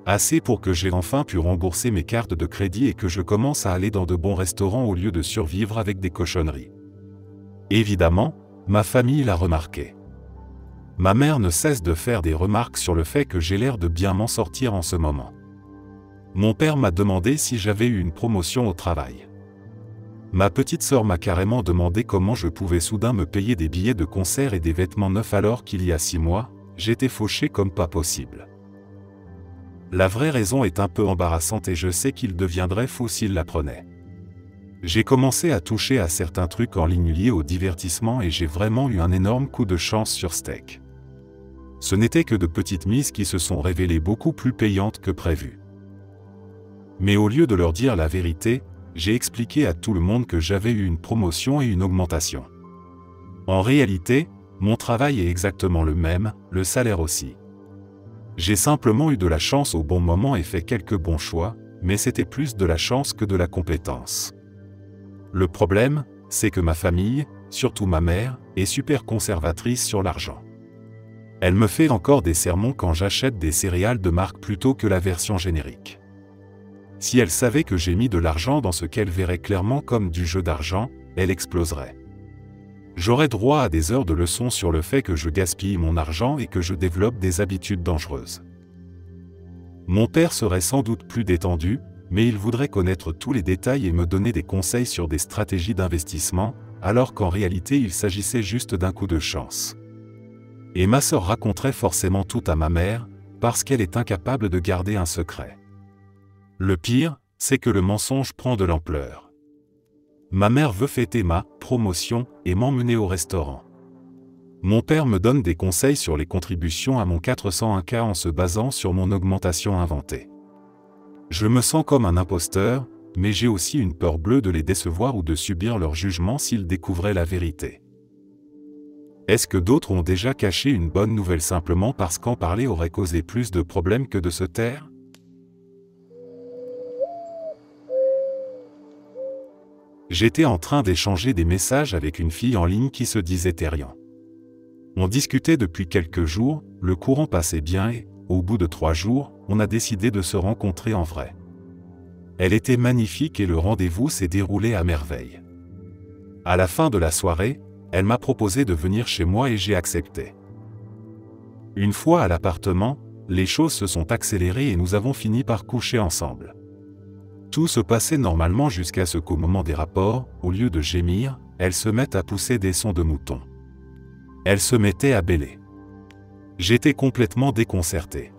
Assez pour que j'ai enfin pu rembourser mes cartes de crédit et que je commence à aller dans de bons restaurants au lieu de survivre avec des cochonneries. Évidemment, ma famille l'a remarqué. Ma mère ne cesse de faire des remarques sur le fait que j'ai l'air de bien m'en sortir en ce moment. Mon père m'a demandé si j'avais eu une promotion au travail. Ma petite sœur m'a carrément demandé comment je pouvais soudain me payer des billets de concert et des vêtements neufs alors qu'il y a 6 mois, j'étais fauché comme pas possible. La vraie raison est un peu embarrassante et je sais qu'il deviendrait fou s'il l'apprenait. J'ai commencé à toucher à certains trucs en ligne liés au divertissement et j'ai vraiment eu un énorme coup de chance sur Stake. Ce n'était que de petites mises qui se sont révélées beaucoup plus payantes que prévu. Mais au lieu de leur dire la vérité, j'ai expliqué à tout le monde que j'avais eu une promotion et une augmentation. En réalité, mon travail est exactement le même, le salaire aussi. J'ai simplement eu de la chance au bon moment et fait quelques bons choix, mais c'était plus de la chance que de la compétence. Le problème, c'est que ma famille, surtout ma mère, est super conservatrice sur l'argent. Elle me fait encore des sermons quand j'achète des céréales de marque plutôt que la version générique. Si elle savait que j'ai mis de l'argent dans ce qu'elle verrait clairement comme du jeu d'argent, elle exploserait. J'aurais droit à des heures de leçons sur le fait que je gaspille mon argent et que je développe des habitudes dangereuses. Mon père serait sans doute plus détendu, mais il voudrait connaître tous les détails et me donner des conseils sur des stratégies d'investissement, alors qu'en réalité il s'agissait juste d'un coup de chance. Et ma sœur raconterait forcément tout à ma mère, parce qu'elle est incapable de garder un secret. Le pire, c'est que le mensonge prend de l'ampleur. Ma mère veut fêter ma promotion et m'emmener au restaurant. Mon père me donne des conseils sur les contributions à mon 401k en se basant sur mon augmentation inventée. Je me sens comme un imposteur, mais j'ai aussi une peur bleue de les décevoir ou de subir leur jugement s'ils découvraient la vérité. Est-ce que d'autres ont déjà caché une bonne nouvelle simplement parce qu'en parler aurait causé plus de problèmes que de se taire ? J'étais en train d'échanger des messages avec une fille en ligne qui se disait terrien. On discutait depuis quelques jours, le courant passait bien et, au bout de 3 jours, on a décidé de se rencontrer en vrai. Elle était magnifique et le rendez-vous s'est déroulé à merveille. À la fin de la soirée, elle m'a proposé de venir chez moi et j'ai accepté. Une fois à l'appartement, les choses se sont accélérées et nous avons fini par coucher ensemble. Tout se passait normalement jusqu'à ce qu'au moment des rapports, au lieu de gémir, elle se mette à pousser des sons de mouton. Elle se mettait à bêler. J'étais complètement déconcerté.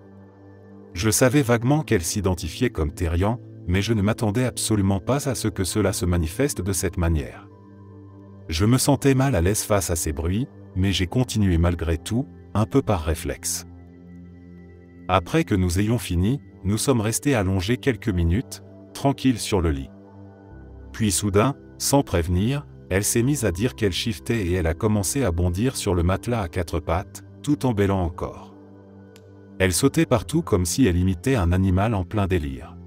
Je savais vaguement qu'elle s'identifiait comme terrien, mais je ne m'attendais absolument pas à ce que cela se manifeste de cette manière. Je me sentais mal à l'aise face à ces bruits, mais j'ai continué malgré tout, un peu par réflexe. Après que nous ayons fini, nous sommes restés allongés quelques minutes, tranquilles sur le lit. Puis soudain, sans prévenir, elle s'est mise à dire qu'elle shiftait et elle a commencé à bondir sur le matelas à 4 pattes, tout en bêlant encore. Elle sautait partout comme si elle imitait un animal en plein délire.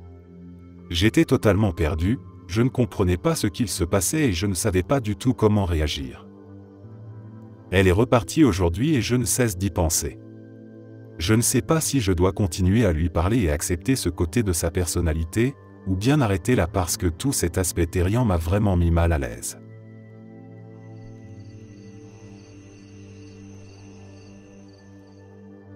J'étais totalement perdu, je ne comprenais pas ce qu'il se passait et je ne savais pas du tout comment réagir. Elle est repartie aujourd'hui et je ne cesse d'y penser. Je ne sais pas si je dois continuer à lui parler et accepter ce côté de sa personnalité, ou bien arrêter là parce que tout cet aspect terrien m'a vraiment mis mal à l'aise.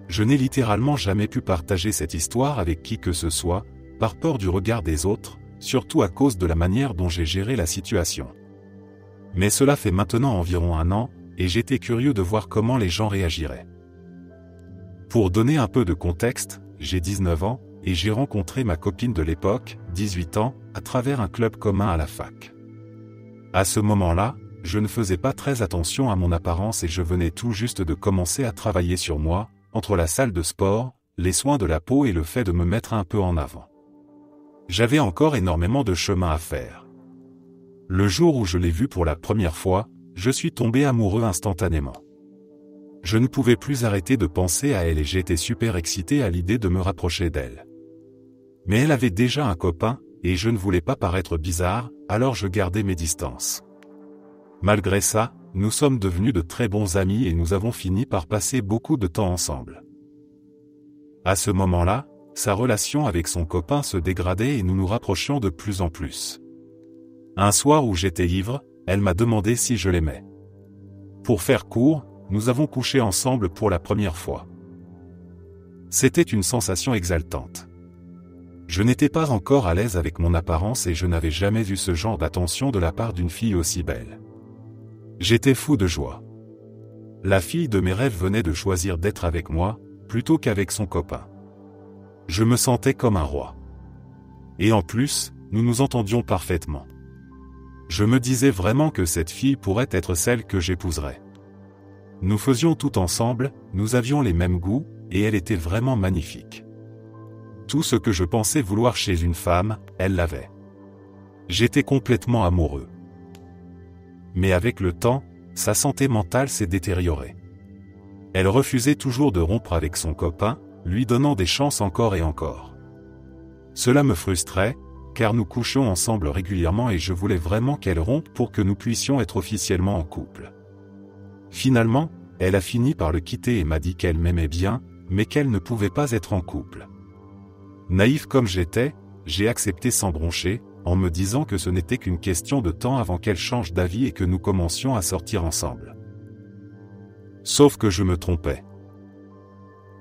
Je n'ai littéralement jamais pu partager cette histoire avec qui que ce soit, par peur du regard des autres, surtout à cause de la manière dont j'ai géré la situation. Mais cela fait maintenant environ 1 an, et j'étais curieux de voir comment les gens réagiraient. Pour donner un peu de contexte, j'ai 19 ans, et j'ai rencontré ma copine de l'époque, 18 ans, à travers un club commun à la fac. À ce moment-là, je ne faisais pas très attention à mon apparence et je venais tout juste de commencer à travailler sur moi, entre la salle de sport, les soins de la peau et le fait de me mettre un peu en avant. J'avais encore énormément de chemin à faire. Le jour où je l'ai vue pour la première fois, je suis tombé amoureux instantanément. Je ne pouvais plus arrêter de penser à elle et j'étais super excité à l'idée de me rapprocher d'elle. Mais elle avait déjà un copain, et je ne voulais pas paraître bizarre, alors je gardais mes distances. Malgré ça, nous sommes devenus de très bons amis et nous avons fini par passer beaucoup de temps ensemble. À ce moment-là, sa relation avec son copain se dégradait et nous nous rapprochions de plus en plus. Un soir où j'étais ivre, elle m'a demandé si je l'aimais. Pour faire court, nous avons couché ensemble pour la première fois. C'était une sensation exaltante. Je n'étais pas encore à l'aise avec mon apparence et je n'avais jamais vu ce genre d'attention de la part d'une fille aussi belle. J'étais fou de joie. La fille de mes rêves venait de choisir d'être avec moi, plutôt qu'avec son copain. Je me sentais comme un roi. Et en plus, nous nous entendions parfaitement. Je me disais vraiment que cette fille pourrait être celle que j'épouserais. Nous faisions tout ensemble, nous avions les mêmes goûts, et elle était vraiment magnifique. Tout ce que je pensais vouloir chez une femme, elle l'avait. J'étais complètement amoureux. Mais avec le temps, sa santé mentale s'est détériorée. Elle refusait toujours de rompre avec son copain, lui donnant des chances encore et encore. Cela me frustrait, car nous couchions ensemble régulièrement et je voulais vraiment qu'elle rompe pour que nous puissions être officiellement en couple. Finalement, elle a fini par le quitter et m'a dit qu'elle m'aimait bien, mais qu'elle ne pouvait pas être en couple. Naïf comme j'étais, j'ai accepté sans broncher, en me disant que ce n'était qu'une question de temps avant qu'elle change d'avis et que nous commencions à sortir ensemble. Sauf que je me trompais.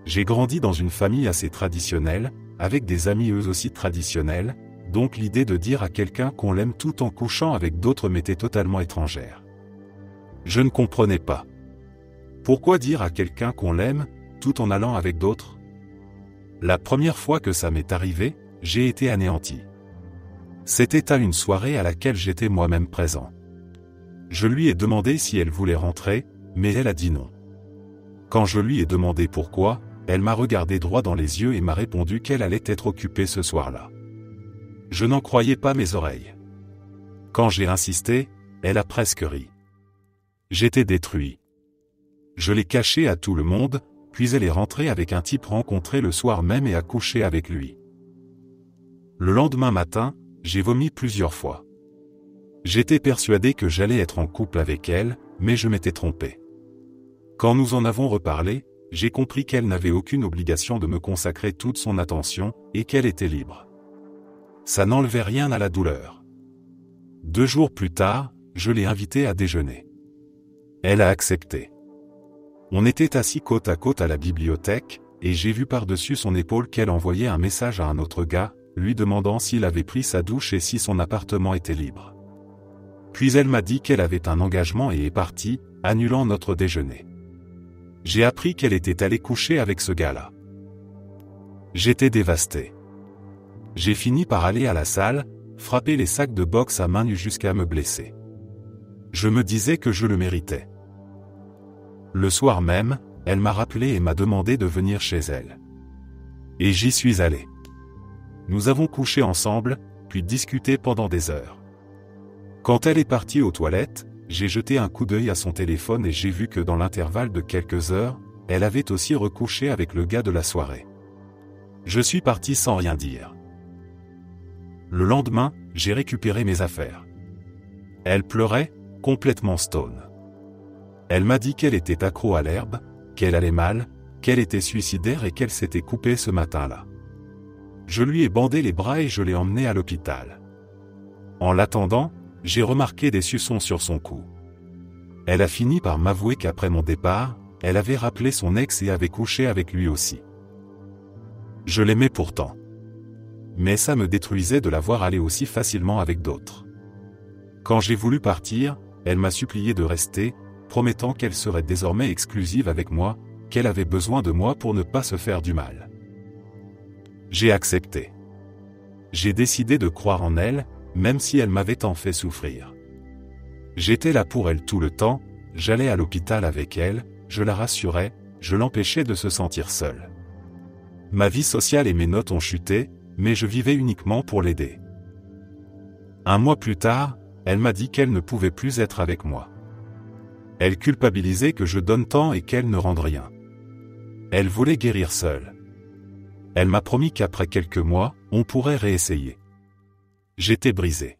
J'ai grandi dans une famille assez traditionnelle, avec des amis eux aussi traditionnels, donc l'idée de dire à quelqu'un qu'on l'aime tout en couchant avec d'autres m'était totalement étrangère. Je ne comprenais pas. Pourquoi dire à quelqu'un qu'on l'aime, tout en allant avec d'autres? La première fois que ça m'est arrivé, j'ai été anéanti. C'était à une soirée à laquelle j'étais moi-même présent. Je lui ai demandé si elle voulait rentrer, mais elle a dit non. Quand je lui ai demandé pourquoi, elle m'a regardé droit dans les yeux et m'a répondu qu'elle allait être occupée ce soir-là. Je n'en croyais pas mes oreilles. Quand j'ai insisté, elle a presque ri. J'étais détruit. Je l'ai caché à tout le monde, puis elle est rentrée avec un type rencontré le soir même et a couché avec lui. Le lendemain matin, j'ai vomi plusieurs fois. J'étais persuadé que j'allais être en couple avec elle, mais je m'étais trompé. Quand nous en avons reparlé, j'ai compris qu'elle n'avait aucune obligation de me consacrer toute son attention, et qu'elle était libre. Ça n'enlevait rien à la douleur. 2 jours plus tard, je l'ai invitée à déjeuner. Elle a accepté. On était assis côte à côte à la bibliothèque, et j'ai vu par-dessus son épaule qu'elle envoyait un message à un autre gars, lui demandant s'il avait pris sa douche et si son appartement était libre. Puis elle m'a dit qu'elle avait un engagement et est partie, annulant notre déjeuner. J'ai appris qu'elle était allée coucher avec ce gars-là. J'étais dévasté. J'ai fini par aller à la salle, frapper les sacs de boxe à main nue jusqu'à me blesser. Je me disais que je le méritais. Le soir même, elle m'a rappelé et m'a demandé de venir chez elle. Et j'y suis allé. Nous avons couché ensemble, puis discuté pendant des heures. Quand elle est partie aux toilettes, j'ai jeté un coup d'œil à son téléphone et j'ai vu que dans l'intervalle de quelques heures, elle avait aussi recouché avec le gars de la soirée. Je suis parti sans rien dire. Le lendemain, j'ai récupéré mes affaires. Elle pleurait, complètement stone. Elle m'a dit qu'elle était accro à l'herbe, qu'elle allait mal, qu'elle était suicidaire et qu'elle s'était coupée ce matin-là. Je lui ai bandé les bras et je l'ai emmenée à l'hôpital. En l'attendant, j'ai remarqué des suçons sur son cou. Elle a fini par m'avouer qu'après mon départ, elle avait rappelé son ex et avait couché avec lui aussi. Je l'aimais pourtant. Mais ça me détruisait de la voir aller aussi facilement avec d'autres. Quand j'ai voulu partir, elle m'a supplié de rester, promettant qu'elle serait désormais exclusive avec moi, qu'elle avait besoin de moi pour ne pas se faire du mal. J'ai accepté. J'ai décidé de croire en elle, même si elle m'avait tant fait souffrir. J'étais là pour elle tout le temps, j'allais à l'hôpital avec elle, je la rassurais, je l'empêchais de se sentir seule. Ma vie sociale et mes notes ont chuté, mais je vivais uniquement pour l'aider. Un mois plus tard, elle m'a dit qu'elle ne pouvait plus être avec moi. Elle culpabilisait que je donne tant et qu'elle ne rende rien. Elle voulait guérir seule. Elle m'a promis qu'après quelques mois, on pourrait réessayer. J'étais brisé.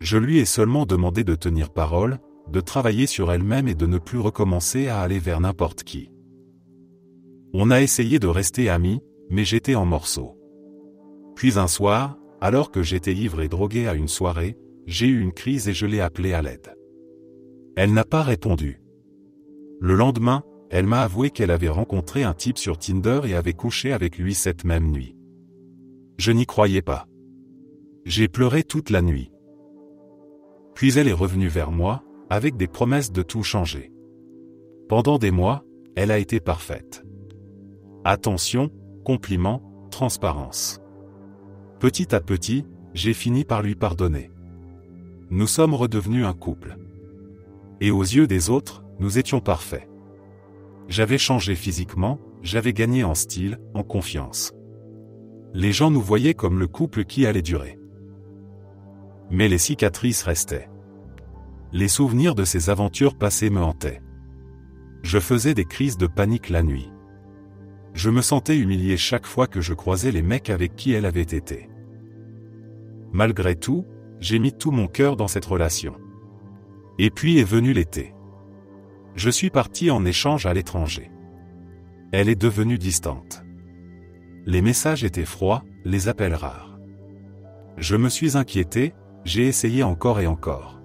Je lui ai seulement demandé de tenir parole, de travailler sur elle-même et de ne plus recommencer à aller vers n'importe qui. On a essayé de rester amis, mais j'étais en morceaux. Puis un soir, alors que j'étais ivre et drogué à une soirée, j'ai eu une crise et je l'ai appelée à l'aide. Elle n'a pas répondu. Le lendemain, elle m'a avoué qu'elle avait rencontré un type sur Tinder et avait couché avec lui cette même nuit. Je n'y croyais pas. J'ai pleuré toute la nuit. Puis elle est revenue vers moi, avec des promesses de tout changer. Pendant des mois, elle a été parfaite. Attention, compliments, transparence. Petit à petit, j'ai fini par lui pardonner. Nous sommes redevenus un couple. Et aux yeux des autres, nous étions parfaits. J'avais changé physiquement, j'avais gagné en style, en confiance. Les gens nous voyaient comme le couple qui allait durer. Mais les cicatrices restaient. Les souvenirs de ces aventures passées me hantaient. Je faisais des crises de panique la nuit. Je me sentais humilié chaque fois que je croisais les mecs avec qui elle avait été. Malgré tout, j'ai mis tout mon cœur dans cette relation. Et puis est venu l'été. Je suis parti en échange à l'étranger. Elle est devenue distante. Les messages étaient froids, les appels rares. Je me suis inquiété, j'ai essayé encore et encore.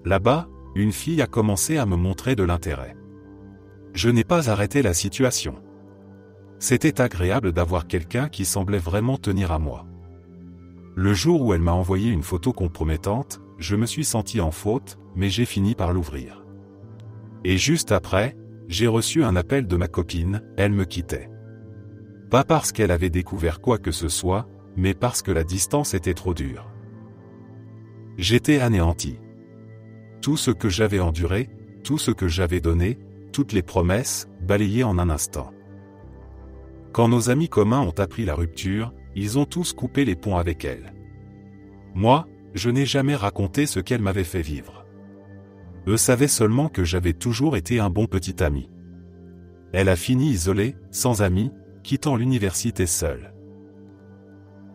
Là-bas, une fille a commencé à me montrer de l'intérêt. Je n'ai pas arrêté la situation. C'était agréable d'avoir quelqu'un qui semblait vraiment tenir à moi. Le jour où elle m'a envoyé une photo compromettante, je me suis senti en faute, mais j'ai fini par l'ouvrir. Et juste après, j'ai reçu un appel de ma copine, elle me quittait. Pas parce qu'elle avait découvert quoi que ce soit, mais parce que la distance était trop dure. J'étais anéanti. Tout ce que j'avais enduré, tout ce que j'avais donné, toutes les promesses, balayées en un instant. Quand nos amis communs ont appris la rupture, ils ont tous coupé les ponts avec elle. Moi, je n'ai jamais raconté ce qu'elle m'avait fait vivre. Eux savaient seulement que j'avais toujours été un bon petit ami. Elle a fini isolée, sans amis, quittant l'université seule.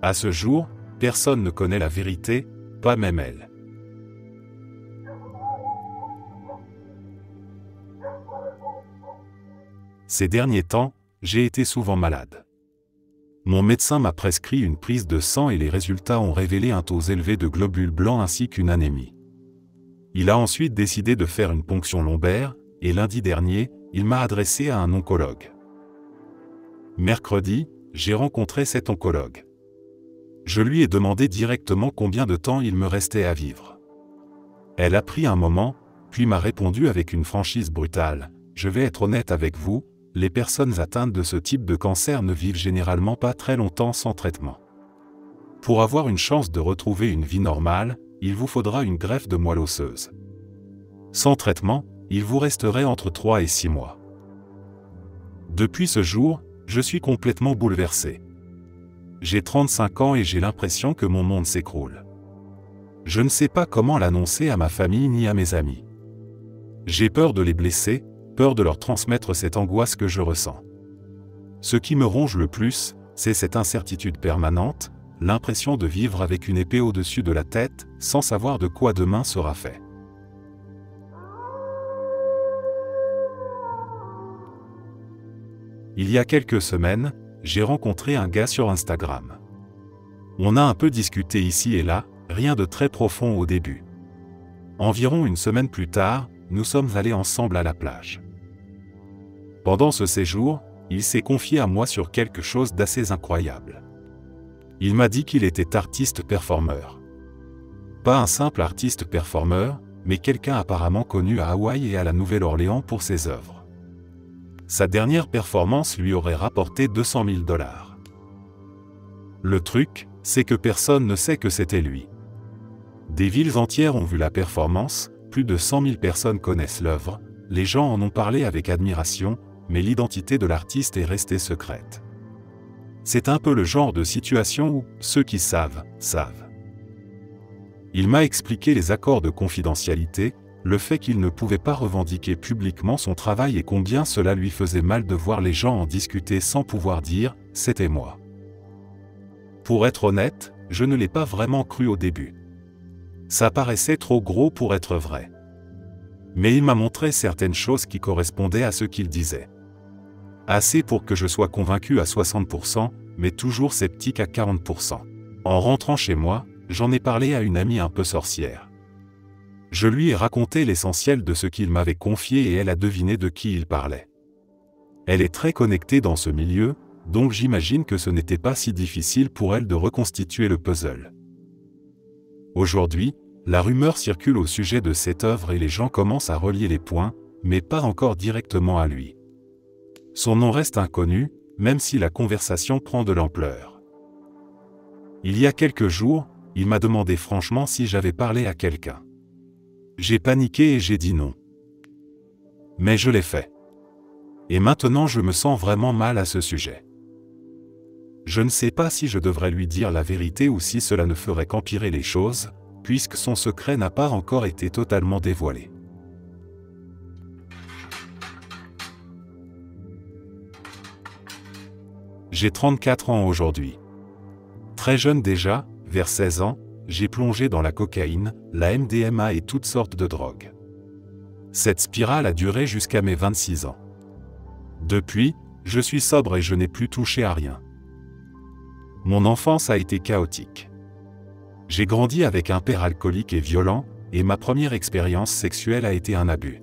À ce jour, personne ne connaît la vérité, pas même elle. Ces derniers temps, j'ai été souvent malade. Mon médecin m'a prescrit une prise de sang et les résultats ont révélé un taux élevé de globules blancs ainsi qu'une anémie. Il a ensuite décidé de faire une ponction lombaire, et lundi dernier, il m'a adressé à un oncologue. Mercredi, j'ai rencontré cet oncologue. Je lui ai demandé directement combien de temps il me restait à vivre. Elle a pris un moment, puis m'a répondu avec une franchise brutale. Je vais être honnête avec vous, les personnes atteintes de ce type de cancer ne vivent généralement pas très longtemps sans traitement. Pour avoir une chance de retrouver une vie normale, il vous faudra une greffe de moelle osseuse. Sans traitement, il vous resterait entre 3 et 6 mois. Depuis ce jour, je suis complètement bouleversé. J'ai 35 ans et j'ai l'impression que mon monde s'écroule. Je ne sais pas comment l'annoncer à ma famille ni à mes amis. J'ai peur de les blesser, peur de leur transmettre cette angoisse que je ressens. Ce qui me ronge le plus, c'est cette incertitude permanente, l'impression de vivre avec une épée au-dessus de la tête, sans savoir de quoi demain sera fait. Il y a quelques semaines, j'ai rencontré un gars sur Instagram. On a un peu discuté ici et là, rien de très profond au début. Environ une semaine plus tard, nous sommes allés ensemble à la plage. Pendant ce séjour, il s'est confié à moi sur quelque chose d'assez incroyable. Il m'a dit qu'il était artiste-performeur. Pas un simple artiste-performeur, mais quelqu'un apparemment connu à Hawaï et à la Nouvelle-Orléans pour ses œuvres. Sa dernière performance lui aurait rapporté 200 000 $. Le truc, c'est que personne ne sait que c'était lui. Des villes entières ont vu la performance, plus de 100 000 personnes connaissent l'œuvre, les gens en ont parlé avec admiration, mais l'identité de l'artiste est restée secrète. C'est un peu le genre de situation où, ceux qui savent, savent. Il m'a expliqué les accords de confidentialité, le fait qu'il ne pouvait pas revendiquer publiquement son travail et combien cela lui faisait mal de voir les gens en discuter sans pouvoir dire « c'était moi ». Pour être honnête, je ne l'ai pas vraiment cru au début. Ça paraissait trop gros pour être vrai. Mais il m'a montré certaines choses qui correspondaient à ce qu'il disait. Assez pour que je sois convaincu à 60%, mais toujours sceptique à 40%. En rentrant chez moi, j'en ai parlé à une amie un peu sorcière. Je lui ai raconté l'essentiel de ce qu'il m'avait confié et elle a deviné de qui il parlait. Elle est très connectée dans ce milieu, donc j'imagine que ce n'était pas si difficile pour elle de reconstituer le puzzle. Aujourd'hui, la rumeur circule au sujet de cette œuvre et les gens commencent à relier les points, mais pas encore directement à lui. Son nom reste inconnu, même si la conversation prend de l'ampleur. Il y a quelques jours, il m'a demandé franchement si j'avais parlé à quelqu'un. J'ai paniqué et j'ai dit non. Mais je l'ai fait. Et maintenant je me sens vraiment mal à ce sujet. Je ne sais pas si je devrais lui dire la vérité ou si cela ne ferait qu'empirer les choses, puisque son secret n'a pas encore été totalement dévoilé. J'ai 34 ans aujourd'hui. Très jeune déjà, vers 16 ans, j'ai plongé dans la cocaïne, la MDMA et toutes sortes de drogues. Cette spirale a duré jusqu'à mes 26 ans. Depuis, je suis sobre et je n'ai plus touché à rien. Mon enfance a été chaotique. J'ai grandi avec un père alcoolique et violent, et ma première expérience sexuelle a été un abus.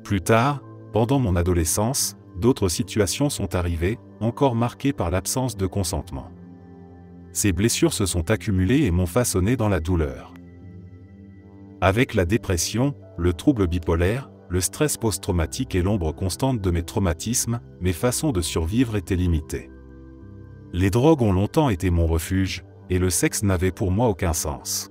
Plus tard, pendant mon adolescence, d'autres situations sont arrivées, encore marquées par l'absence de consentement. Ces blessures se sont accumulées et m'ont façonné dans la douleur. Avec la dépression, le trouble bipolaire, le stress post-traumatique et l'ombre constante de mes traumatismes, mes façons de survivre étaient limitées. Les drogues ont longtemps été mon refuge, et le sexe n'avait pour moi aucun sens.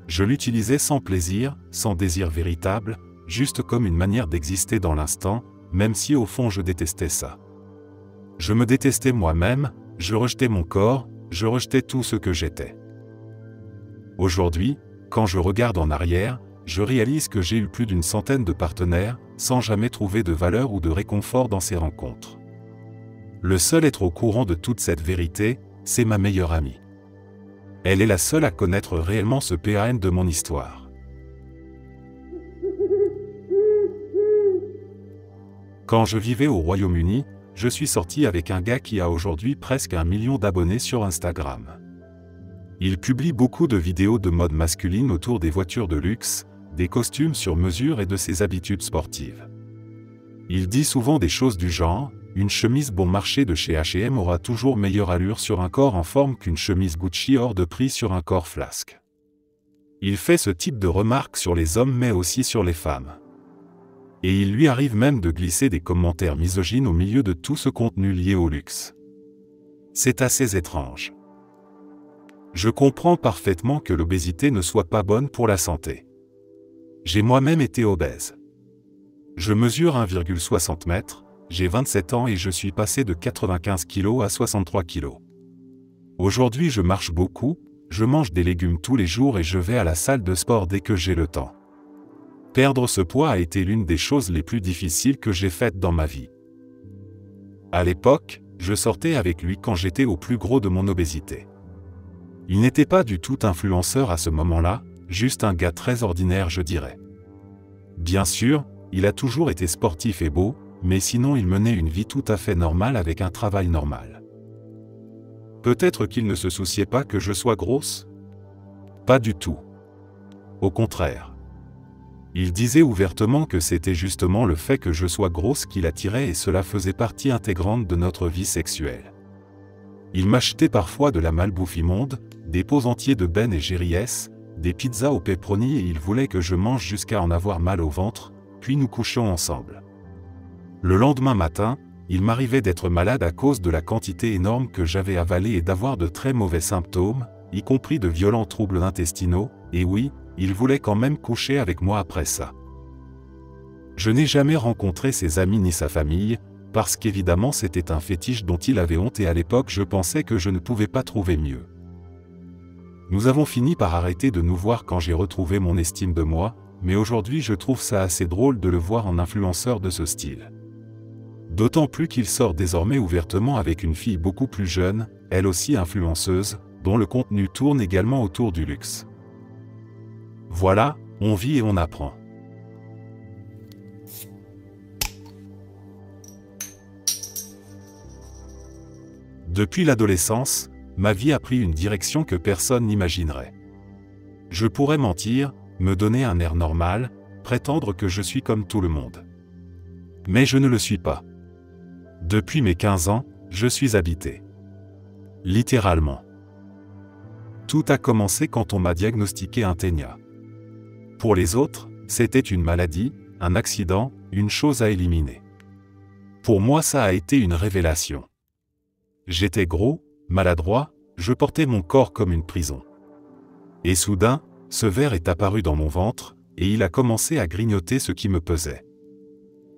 Je l'utilisais sans plaisir, sans désir véritable, juste comme une manière d'exister dans l'instant, même si au fond je détestais ça. Je me détestais moi-même, je rejetais mon corps, je rejetais tout ce que j'étais. Aujourd'hui, quand je regarde en arrière, je réalise que j'ai eu plus d'une centaine de partenaires, sans jamais trouver de valeur ou de réconfort dans ces rencontres. Le seul être au courant de toute cette vérité, c'est ma meilleure amie. Elle est la seule à connaître réellement ce PAN de mon histoire. Quand je vivais au Royaume-Uni, je suis sorti avec un gars qui a aujourd'hui presque 1 million d'abonnés sur Instagram. Il publie beaucoup de vidéos de mode masculine autour des voitures de luxe, des costumes sur mesure et de ses habitudes sportives. Il dit souvent des choses du genre: une chemise bon marché de chez H&M aura toujours meilleure allure sur un corps en forme qu'une chemise Gucci hors de prix sur un corps flasque. Il fait ce type de remarques sur les hommes mais aussi sur les femmes. Et il lui arrive même de glisser des commentaires misogynes au milieu de tout ce contenu lié au luxe. C'est assez étrange. Je comprends parfaitement que l'obésité ne soit pas bonne pour la santé. J'ai moi-même été obèse. Je mesure 1,60 m, j'ai 27 ans et je suis passé de 95 kg à 63 kg. Aujourd'hui je marche beaucoup, je mange des légumes tous les jours et je vais à la salle de sport dès que j'ai le temps. Perdre ce poids a été l'une des choses les plus difficiles que j'ai faites dans ma vie. À l'époque, je sortais avec lui quand j'étais au plus gros de mon obésité. Il n'était pas du tout influenceur à ce moment-là, juste un gars très ordinaire je dirais. Bien sûr, il a toujours été sportif et beau, mais sinon il menait une vie tout à fait normale avec un travail normal. Peut-être qu'il ne se souciait pas que je sois grosse? Pas du tout. Au contraire. Il disait ouvertement que c'était justement le fait que je sois grosse qui l'attirait et cela faisait partie intégrante de notre vie sexuelle. Il m'achetait parfois de la malbouffe immonde, des pots entiers de Ben et Jerry's, des pizzas au pepperoni et il voulait que je mange jusqu'à en avoir mal au ventre, puis nous couchions ensemble. Le lendemain matin, il m'arrivait d'être malade à cause de la quantité énorme que j'avais avalée et d'avoir de très mauvais symptômes, y compris de violents troubles intestinaux, et oui, il voulait quand même coucher avec moi après ça. Je n'ai jamais rencontré ses amis ni sa famille, parce qu'évidemment c'était un fétiche dont il avait honte et à l'époque je pensais que je ne pouvais pas trouver mieux. Nous avons fini par arrêter de nous voir quand j'ai retrouvé mon estime de moi, mais aujourd'hui je trouve ça assez drôle de le voir en influenceur de ce style. D'autant plus qu'il sort désormais ouvertement avec une fille beaucoup plus jeune, elle aussi influenceuse, dont le contenu tourne également autour du luxe. Voilà, on vit et on apprend. Depuis l'adolescence, ma vie a pris une direction que personne n'imaginerait. Je pourrais mentir, me donner un air normal, prétendre que je suis comme tout le monde. Mais je ne le suis pas. Depuis mes 15 ans, je suis habité. Littéralement. Tout a commencé quand on m'a diagnostiqué un ténia. Pour les autres, c'était une maladie, un accident, une chose à éliminer. Pour moi, ça a été une révélation. J'étais gros, maladroit, je portais mon corps comme une prison. Et soudain, ce ver est apparu dans mon ventre, et il a commencé à grignoter ce qui me pesait.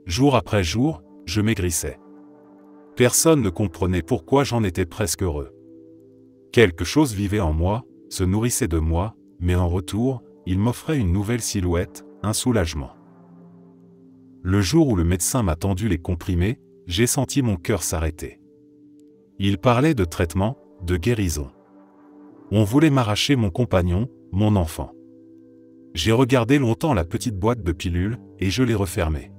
Jour après jour, je maigrissais. Personne ne comprenait pourquoi j'en étais presque heureux. Quelque chose vivait en moi, se nourrissait de moi, mais en retour, il m'offrait une nouvelle silhouette, un soulagement. Le jour où le médecin m'a tendu les comprimés, j'ai senti mon cœur s'arrêter. Il parlait de traitement, de guérison. On voulait m'arracher mon compagnon, mon enfant. J'ai regardé longtemps la petite boîte de pilules, et je l'ai refermée.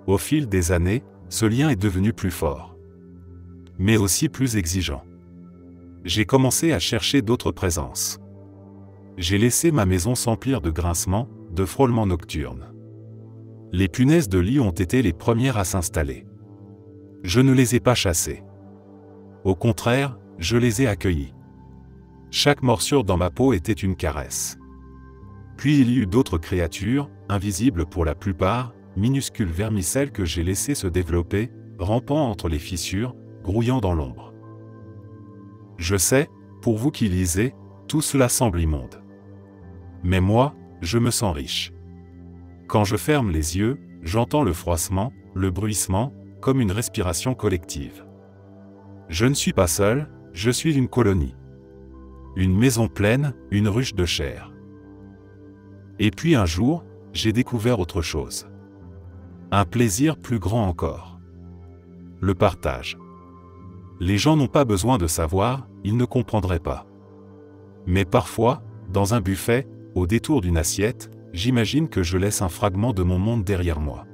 Au fil des années, ce lien est devenu plus fort. Mais aussi plus exigeant. J'ai commencé à chercher d'autres présences. J'ai laissé ma maison s'emplir de grincements, de frôlements nocturnes. Les punaises de lit ont été les premières à s'installer. Je ne les ai pas chassées. Au contraire, je les ai accueillies. Chaque morsure dans ma peau était une caresse. Puis il y eut d'autres créatures, invisibles pour la plupart, minuscules vermicelles que j'ai laissées se développer, rampant entre les fissures, grouillant dans l'ombre. Je sais, pour vous qui lisez, tout cela semble immonde. Mais moi, je me sens riche. Quand je ferme les yeux, j'entends le froissement, le bruissement, comme une respiration collective. Je ne suis pas seul, je suis une colonie. Une maison pleine, une ruche de chair. Et puis un jour, j'ai découvert autre chose. Un plaisir plus grand encore. Le partage. Les gens n'ont pas besoin de savoir, ils ne comprendraient pas. Mais parfois, dans un buffet, au détour d'une assiette, j'imagine que je laisse un fragment de mon monde derrière moi.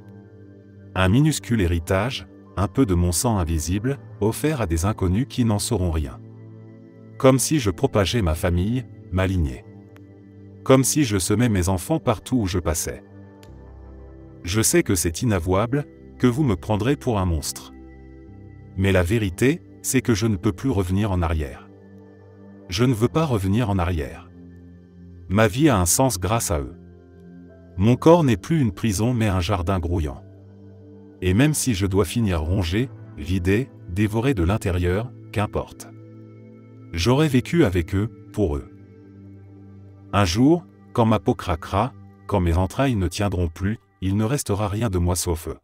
Un minuscule héritage, un peu de mon sang invisible, offert à des inconnus qui n'en sauront rien. Comme si je propageais ma famille, ma lignée. Comme si je semais mes enfants partout où je passais. Je sais que c'est inavouable, que vous me prendrez pour un monstre. Mais la vérité, c'est que je ne peux plus revenir en arrière. Je ne veux pas revenir en arrière. Ma vie a un sens grâce à eux. Mon corps n'est plus une prison mais un jardin grouillant. Et même si je dois finir rongé, vidé, dévoré de l'intérieur, qu'importe. J'aurai vécu avec eux, pour eux. Un jour, quand ma peau craquera, quand mes entrailles ne tiendront plus, il ne restera rien de moi sauf eux.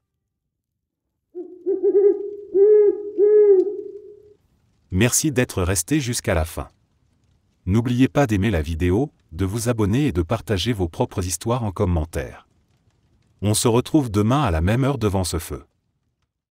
Merci d'être resté jusqu'à la fin. N'oubliez pas d'aimer la vidéo, de vous abonner et de partager vos propres histoires en commentaire. On se retrouve demain à la même heure devant ce feu.